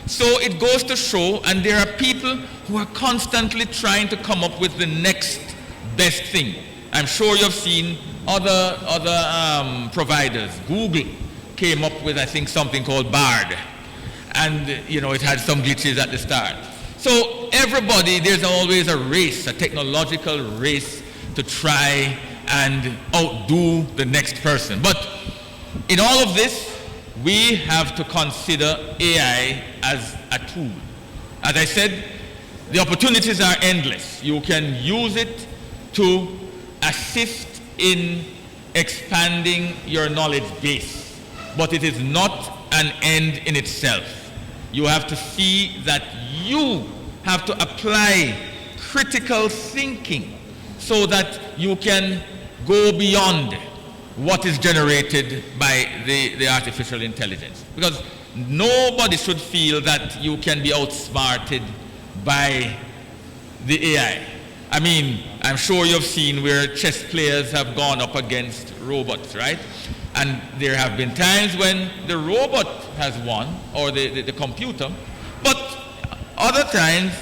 So it goes to show, and there are people who are constantly trying to come up with the next best thing. I'm sure you've seen other providers. Google came up with, I think, something called Bard. And, you know, it had some glitches at the start. So everybody, there's always a race, a technological race to try and outdo the next person. But in all of this, we have to consider AI as a tool. As I said, the opportunities are endless. You can use it to assist in expanding your knowledge base, but it is not an end in itself. You have to see that you have to apply critical thinking so that you can go beyond what is generated by the artificial intelligence. Because nobody should feel that you can be outsmarted by the AI. I mean, I'm sure you've seen where chess players have gone up against robots, right? And there have been times when the robot has won, or the computer, but other times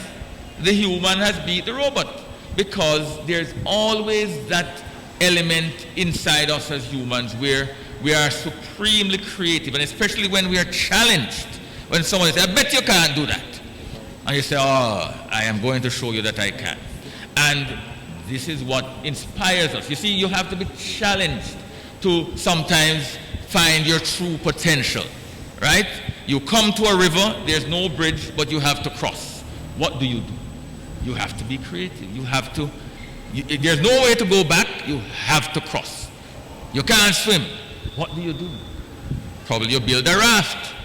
the human has beat the robot, because there's always that element inside us as humans where we are supremely creative, and especially when we are challenged. When someone says, I bet you can't do that. And you say, oh, I am going to show you that I can. And this is what inspires us. You see, you have to be challenged to sometimes find your true potential, right? You come to a river, there's no bridge, but you have to cross. What do? You have to be creative. You have to, there's no way to go back, you have to cross. You can't swim. What do? Probably you build a raft.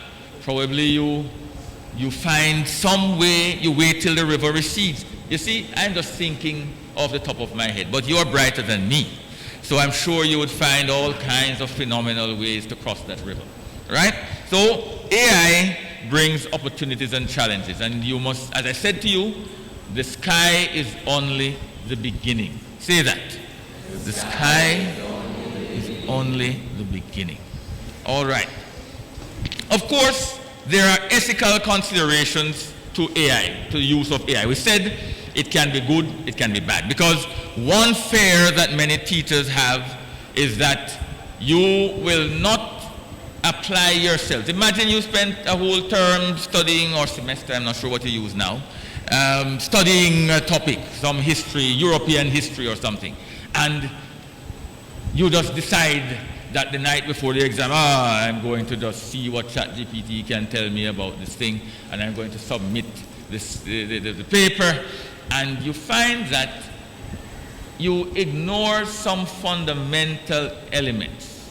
Probably you find some way, you wait till the river recedes. You see, I'm just thinking off the top of my head, but you're brighter than me. So I'm sure you would find all kinds of phenomenal ways to cross that river, right? So AI brings opportunities and challenges, and you must, as I said to you, the sky is only the beginning. Say that. The sky is only the beginning. All right. Of course, there are ethical considerations to AI, to the use of AI. We said it can be good, it can be bad. Because one fear that many teachers have is that you will not apply yourselves. Imagine you spent a whole term studying, or semester, I'm not sure what you use now, studying a topic, some history, European history or something, and you just decide that the night before the exam, I'm going to just see what ChatGPT can tell me about this thing, and I'm going to submit the paper, and you find that you ignore some fundamental elements.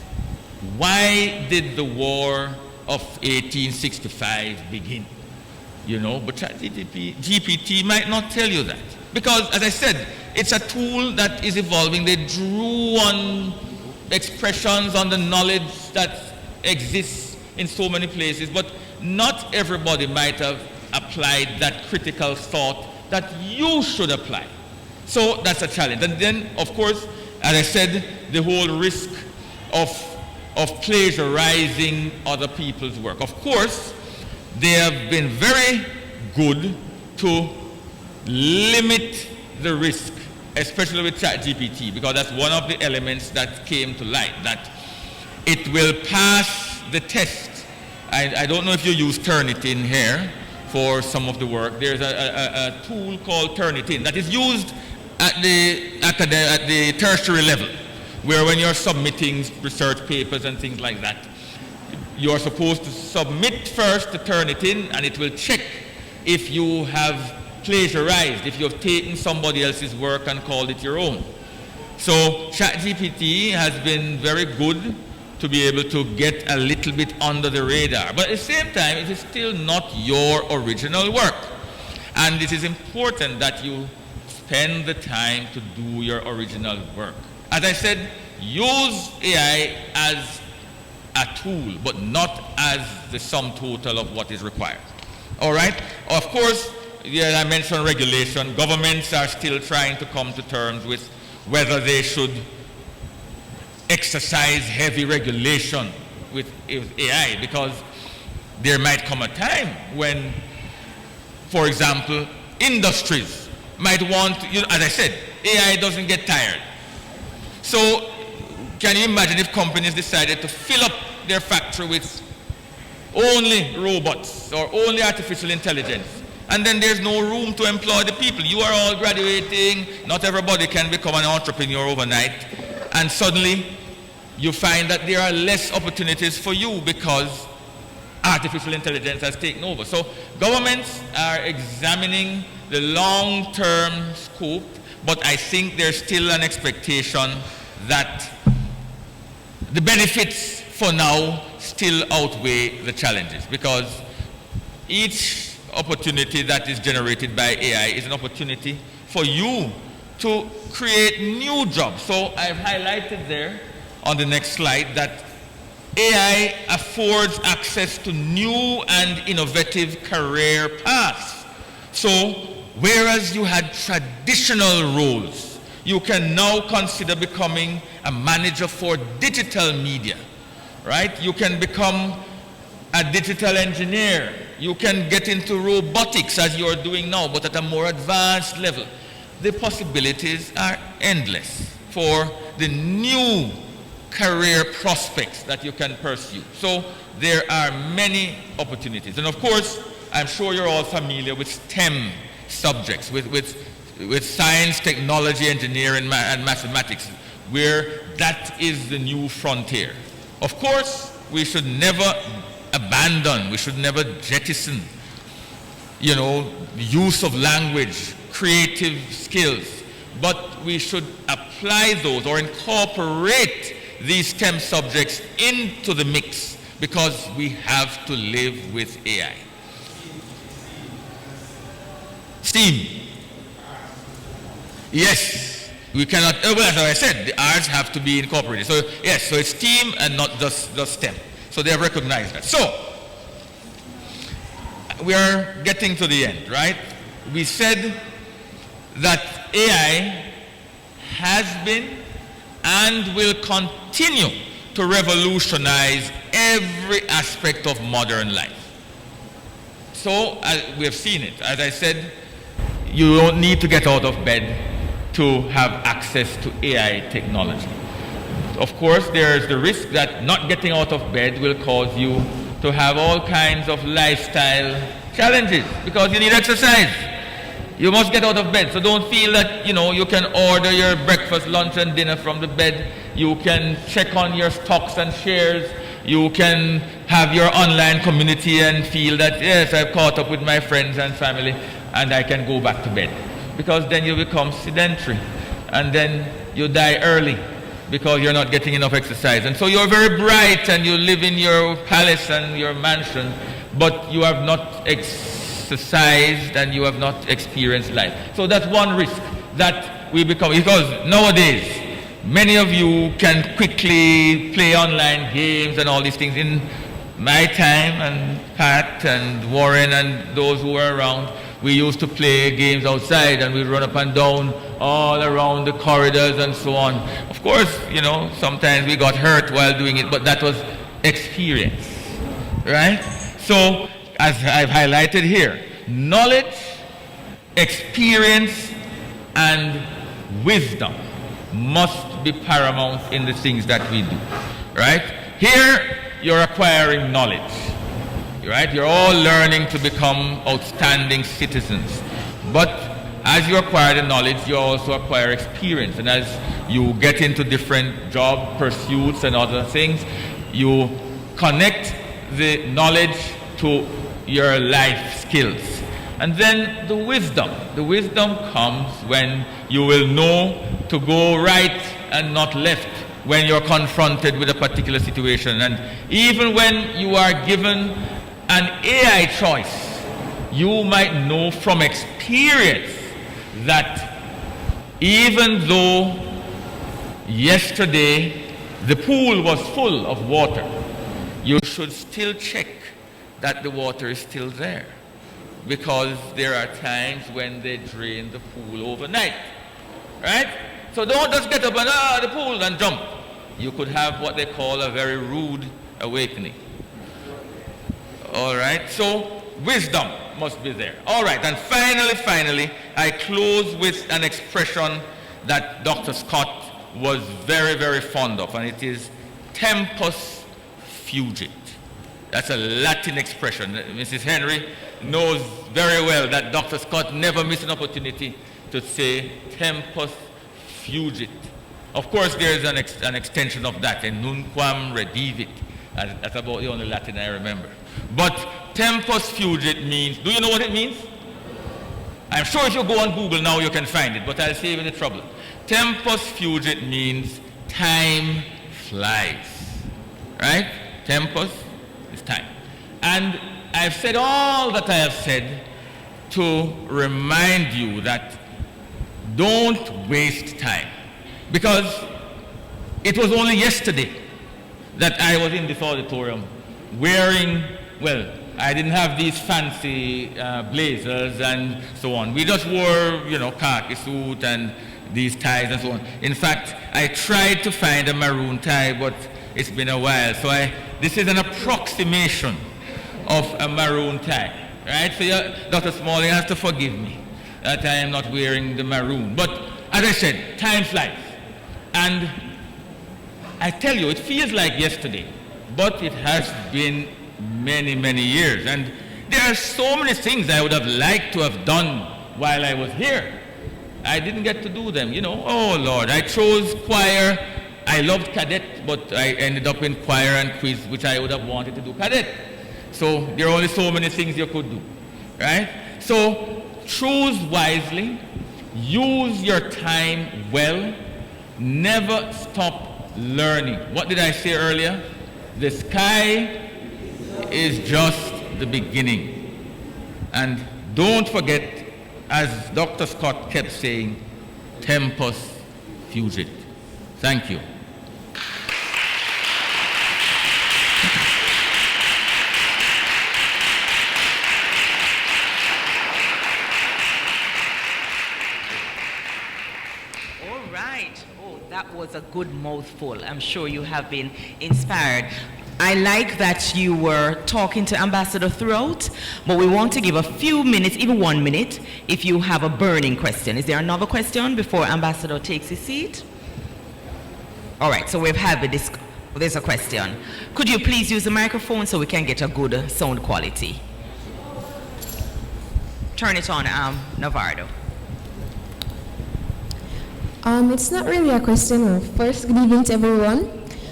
Why did the war of 1865 begin? You know, but ChatGPT might not tell you that. Because, as I said, it's a tool that is evolving. They drew on expressions, on the knowledge that exists in so many places, but not everybody might have applied that critical thought that you should apply. So that's a challenge. And then, of course, as I said, the whole risk of plagiarizing other people's work. Of course, they have been very good to limit the risk, especially with ChatGPT, because that's one of the elements that came to light, that it will pass the test. I don't know if you use Turnitin here for some of the work. There's a tool called Turnitin that is used at the tertiary level, where when you're submitting research papers and things like that, you're supposed to submit first to Turnitin, and it will check if you have plagiarized, if you have taken somebody else's work and called it your own. So ChatGPT has been very good to be able to get a little bit under the radar. But at the same time, it is still not your original work. And it is important that you spend the time to do your original work. As I said, use AI as a tool, but not as the sum total of what is required. All right? Of course, I mentioned regulation. Governments are still trying to come to terms with whether they should exercise heavy regulation with AI, because there might come a time when, for example, industries might want, as I said, AI doesn't get tired. So can you imagine if companies decided to fill up their factory with only robots or only artificial intelligence, and then there's no room to employ the people? You are all graduating, not everybody can become an entrepreneur overnight, and suddenly you find that there are less opportunities for you because artificial intelligence has taken over. So governments are examining the long-term scope, but I think there's still an expectation that the benefits for now still outweigh the challenges, because each opportunity that is generated by AI is an opportunity for you to create new jobs. So I've highlighted there on the next slide that AI affords access to new and innovative career paths. So whereas you had traditional roles, you can now consider becoming a manager for digital media, right? You can become a digital engineer. You can get into robotics as you're doing now, but at a more advanced level. The possibilities are endless for the new career prospects that you can pursue. So there are many opportunities. And of course, I'm sure you're all familiar with STEM subjects, with science, technology, engineering, and mathematics, where that is the new frontier. Of course, we should never abandon, we should never jettison, the use of language, creative skills, but we should apply those or incorporate these STEM subjects into the mix, because we have to live with AI. STEAM. Yes, we cannot, well, as I said, the arts have to be incorporated. So yes, so it's STEAM and not just STEM. So they have recognized that. So we are getting to the end, right? We said that AI has been and will continue to revolutionize every aspect of modern life. So we have seen it. As I said, you don't need to get out of bed to have access to AI technology. of course, there's the risk that not getting out of bed will cause you to have all kinds of lifestyle challenges because you need exercise. You must get out of bed. So don't feel that, you can order your breakfast, lunch, and dinner from the bed. You can check on your stocks and shares. You can have your online community and feel that, yes, I've caught up with my friends and family and I can go back to bed. Because then you become sedentary. And then you die early because you're not getting enough exercise. And so you're very bright and you live in your palace and your mansion, but you have not exercised and you have not experienced life. So that's one risk that we become, because nowadays, many of you can quickly play online games and all these things. In my time, and Pat and Warren and those who were around, we used to play games outside and we'd run up and down all around the corridors and so on. Of course, sometimes we got hurt while doing it, but that was experience, right? So, as I've highlighted here, knowledge, experience, and wisdom must be paramount in the things that we do, right? Here, you're acquiring knowledge, right? You're all learning to become outstanding citizens. But as you acquire the knowledge, you also acquire experience. And as you get into different job pursuits and other things, you connect the knowledge to your life skills. And then the wisdom. The wisdom comes when you will know to go right and not left when you're confronted with a particular situation. And even when you are given an AI choice, you might know from experience that even though yesterday the pool was full of water, you should still check that the water is still there, because there are times when they drain the pool overnight, right? So don't just get up and, the pool, and jump. You could have what they call a very rude awakening. All right, so wisdom must be there. All right, and finally, I close with an expression that Dr. Scott was very, very fond of, and it is tempus fugit. That's a Latin expression. Mrs. Henry knows very well that Dr. Scott never missed an opportunity to say tempus fugit. Of course, there is an extension of that, and nunquam redivit. That's about the only Latin I remember. But tempus fugit means, do you know what it means? I'm sure if you go on Google now you can find it, but I'll save you the trouble. Tempus fugit means time flies, right? Tempus is time. And I've said all that I have said to remind you that don't waste time. Because it was only yesterday that I was in this auditorium wearing, well, I didn't have these fancy blazers and so on. We just wore, khaki suit and these ties and so on. In fact, I tried to find a maroon tie, but it's been a while. So this is an approximation of a maroon tie, right? So Dr. Smalling has to forgive me that I am not wearing the maroon. But as I said, time flies. And I tell you, it feels like yesterday, but it has been many, many years. And there are so many things I would have liked to have done while I was here. I didn't get to do them, Oh, Lord, I chose choir. I loved cadet, but I ended up in choir and quiz, which I would have wanted to do cadet. So there are only so many things you could do, right? So choose wisely, use your time well, never stop learning. What did I say earlier? The sky is just the beginning. And don't forget, as Dr. Scott kept saying, tempus fugit. Thank you. That was a good mouthful. I'm sure you have been inspired. I like that you were talking to Ambassador throughout, but we want to give a few minutes, even 1 minute, if you have a burning question. Is there another question before Ambassador takes his seat? All right, so we've had this. There's a question. Could you please use the microphone so we can get a good sound quality? Turn it on, Navardo. It's not really a question. First, good evening to everyone.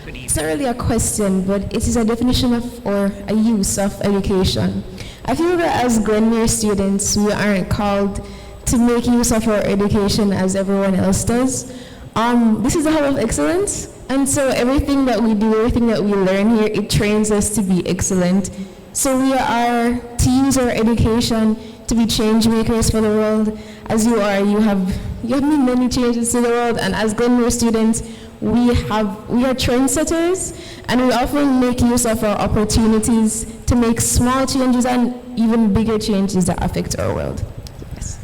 Good evening. It's not really a question, but it is a definition of or a use of education. I feel that as Glenmuir students, we aren't called to make use of our education as everyone else does. This is a hub of excellence, and so everything that we do, everything that we learn here, it trains us to be excellent. So we are to use our education to be change makers for the world. As you are, you have made many changes to the world, and as Glenmuir students, we are trendsetters, and we often make use of our opportunities to make small changes and even bigger changes that affect our world. Yes.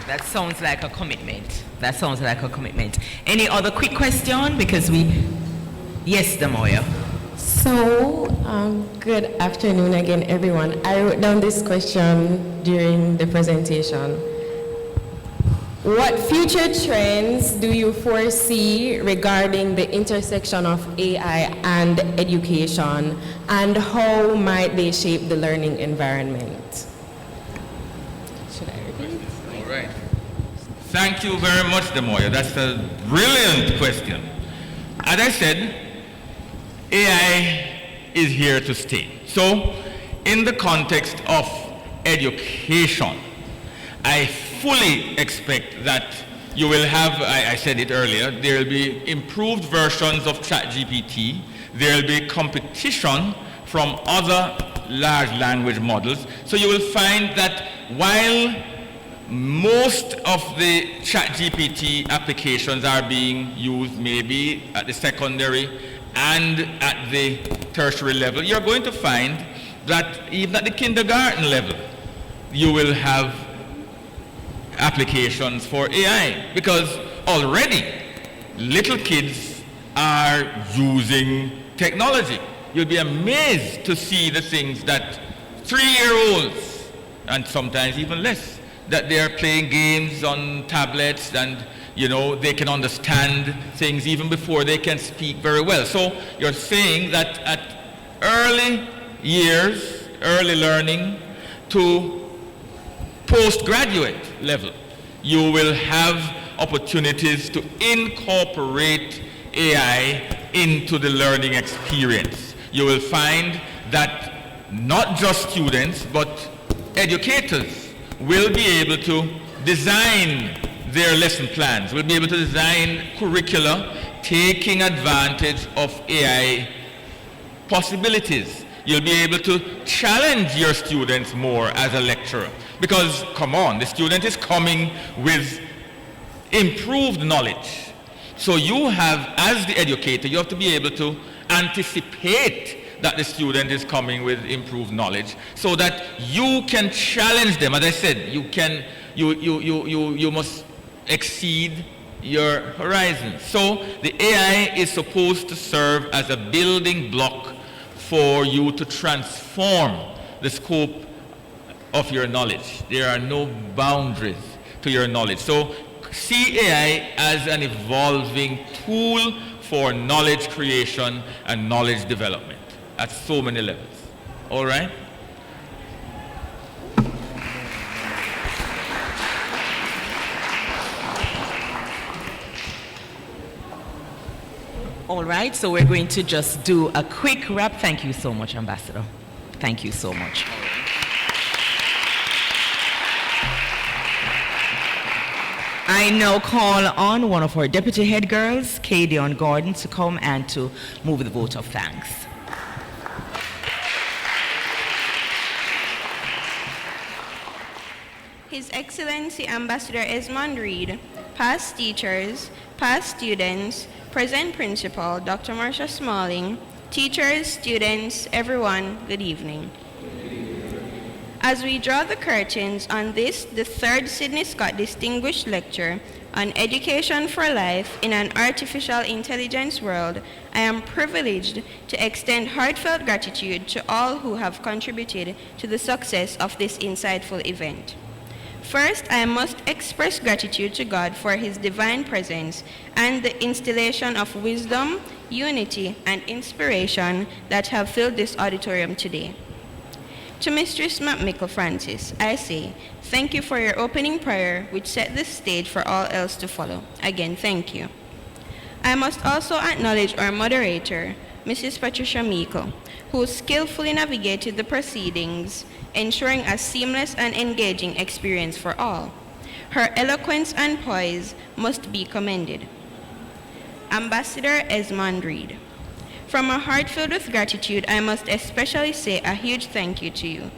That sounds like a commitment. That sounds like a commitment. Any other quick question? Because yes, Damoya. So, good afternoon again, everyone. I wrote down this question during the presentation. What future trends do you foresee regarding the intersection of AI and education, and how might they shape the learning environment? Should I repeat? All right. Thank you very much, Damoya. That's a brilliant question. As I said, AI is here to stay. So, in the context of education, I fully expect that you will have, I said it earlier, there will be improved versions of ChatGPT. There will be competition from other large language models. So you will find that while most of the ChatGPT applications are being used maybe at the secondary and at the tertiary level, you're going to find that even at the kindergarten level, you will have applications for AI, because already little kids are using technology. You'll be amazed to see the things that 3-year-olds, and sometimes even less, that they are playing games on tablets, and they can understand things even before they can speak very well. So you're saying that at early years, early learning to postgraduate level, you will have opportunities to incorporate AI into the learning experience. You will find that not just students, but educators will be able to design their lesson plans, will be able to design curricula taking advantage of AI possibilities. You'll be able to challenge your students more as a lecturer. Because, come on, the student is coming with improved knowledge. So you have, as the educator, you have to be able to anticipate that the student is coming with improved knowledge so that you can challenge them. As I said, you must exceed your horizons. So the AI is supposed to serve as a building block for you to transform the scope of your knowledge. There are no boundaries to your knowledge. So see AI as an evolving tool for knowledge creation and knowledge development at so many levels. All right? All right, so we're going to just do a quick wrap. Thank you so much, Ambassador. Thank you so much. I now call on one of our deputy head girls, Kadion Gordon, to come and to move the vote of thanks. His Excellency Ambassador Esmond Reed, past teachers, past students, present principal, Dr. Marcia Smalling, teachers, students, everyone, good evening. As we draw the curtains on this, the third Sidney Scott Distinguished Lecture on Education for Life in an Artificial Intelligence World, I am privileged to extend heartfelt gratitude to all who have contributed to the success of this insightful event. First, I must express gratitude to God for His divine presence and the installation of wisdom, unity, and inspiration that have filled this auditorium today. To Mistress McMichael Francis, I say, thank you for your opening prayer, which set the stage for all else to follow. Again, thank you. I must also acknowledge our moderator, Mrs. Patricia Meikle, who skillfully navigated the proceedings, ensuring a seamless and engaging experience for all. Her eloquence and poise must be commended. Ambassador Esmond Reed. From a heart filled with gratitude, I must especially say a huge thank you to you.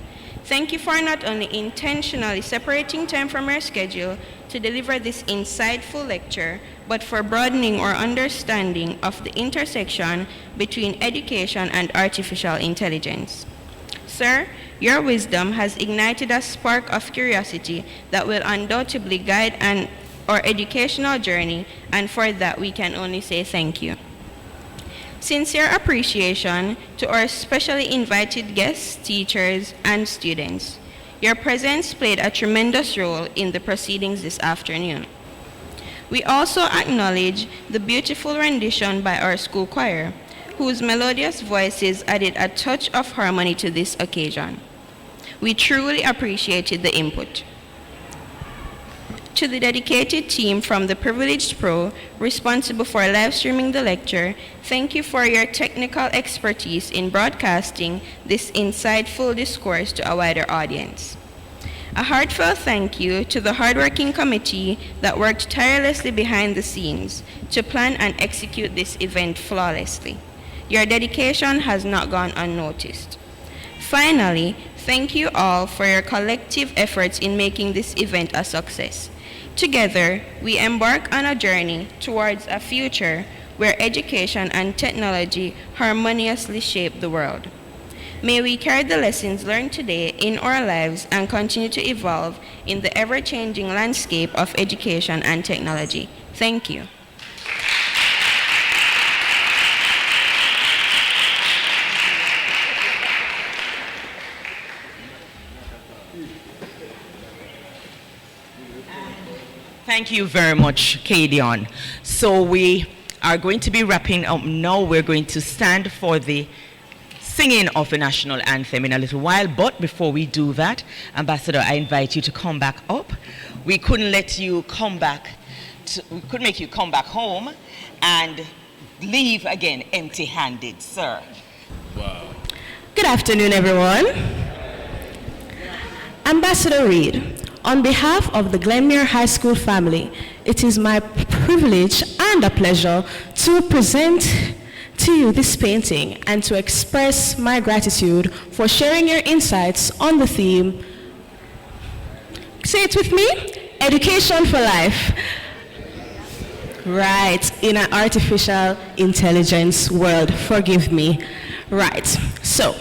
Thank you for not only intentionally separating time from your schedule to deliver this insightful lecture, but for broadening our understanding of the intersection between education and artificial intelligence. Sir, your wisdom has ignited a spark of curiosity that will undoubtedly guide our educational journey, and for that we can only say thank you. Sincere appreciation to our specially invited guests, teachers, and students. Your presence played a tremendous role in the proceedings this afternoon. We also acknowledge the beautiful rendition by our school choir, whose melodious voices added a touch of harmony to this occasion. We truly appreciated the input. To the dedicated team from the Privileged Pro responsible for live streaming the lecture, thank you for your technical expertise in broadcasting this insightful discourse to a wider audience. A heartfelt thank you to the hardworking committee that worked tirelessly behind the scenes to plan and execute this event flawlessly. Your dedication has not gone unnoticed. Finally, thank you all for your collective efforts in making this event a success. Together, we embark on a journey towards a future where education and technology harmoniously shape the world. May we carry the lessons learned today in our lives and continue to evolve in the ever-changing landscape of education and technology. Thank you. Thank you very much, Kadion. So we are going to be wrapping up now. We're going to stand for the singing of the national anthem in a little while. But before we do that, Ambassador, I invite you to come back up. We couldn't let you come back. We couldn't make you come back home and leave again empty-handed, sir. Wow. Good afternoon, everyone. Ambassador Reed. On behalf of the Glenmuir High School family, it is my privilege and a pleasure to present to you this painting and to express my gratitude for sharing your insights on the theme, say it with me, education for life. Right, in an artificial intelligence world, forgive me. Right, so,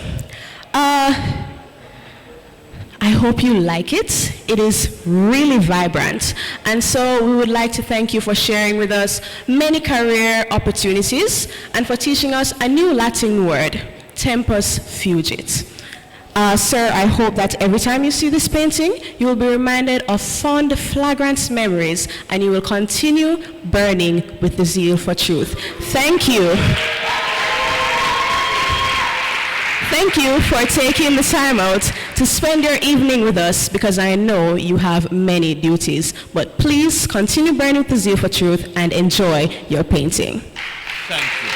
I hope you like it. It is really vibrant. And so we would like to thank you for sharing with us many career opportunities and for teaching us a new Latin word, tempus fugit. Sir, I hope that every time you see this painting, you will be reminded of fond, flagrant memories, and you will continue burning with the zeal for truth. Thank you. Thank you for taking the time out to spend your evening with us, because I know you have many duties. But please continue burning with the zeal for truth and enjoy your painting. Thank you.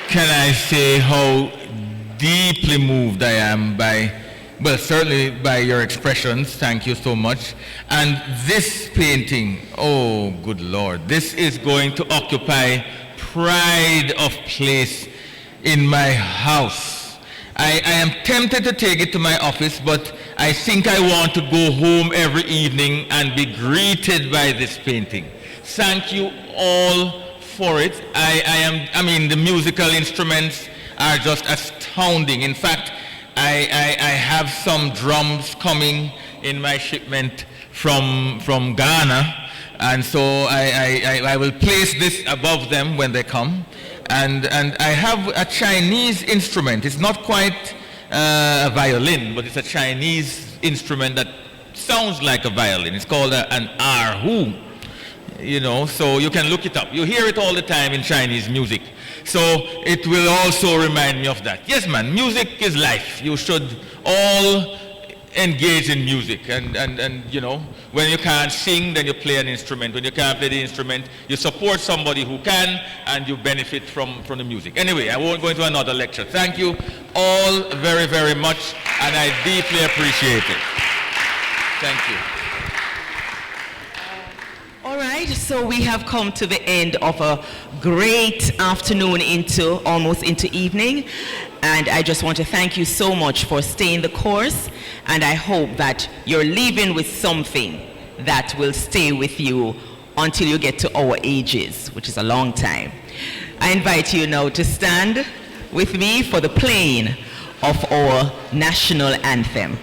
Can I say how deeply moved I am by, well, certainly by your expressions. Thank you so much. And this painting, oh, good Lord, this is going to occupy pride of place in my house. I am tempted to take it to my office, but I think I want to go home every evening and be greeted by this painting. Thank you all for it. I mean, the musical instruments are just astounding. In fact, I have some drums coming in my shipment from Ghana, and so I will place this above them when they come. And I have a Chinese instrument. It's not quite a violin, but it's a Chinese instrument that sounds like a violin. It's called an erhu. You know, so you can look it up. You hear it all the time in Chinese music. So it will also remind me of that. Yes, man, music is life. You should all engage in music. And you know, when you can't sing, then you play an instrument. When you can't play the instrument, you support somebody who can, and you benefit from the music. Anyway, I won't go into another lecture. Thank you all very, very much, and I deeply appreciate it. Thank you. All right, so we have come to the end of a great afternoon almost into evening. And I just want to thank you so much for staying the course. And I hope that you're leaving with something that will stay with you until you get to our ages, which is a long time. I invite you now to stand with me for the playing of our national anthem.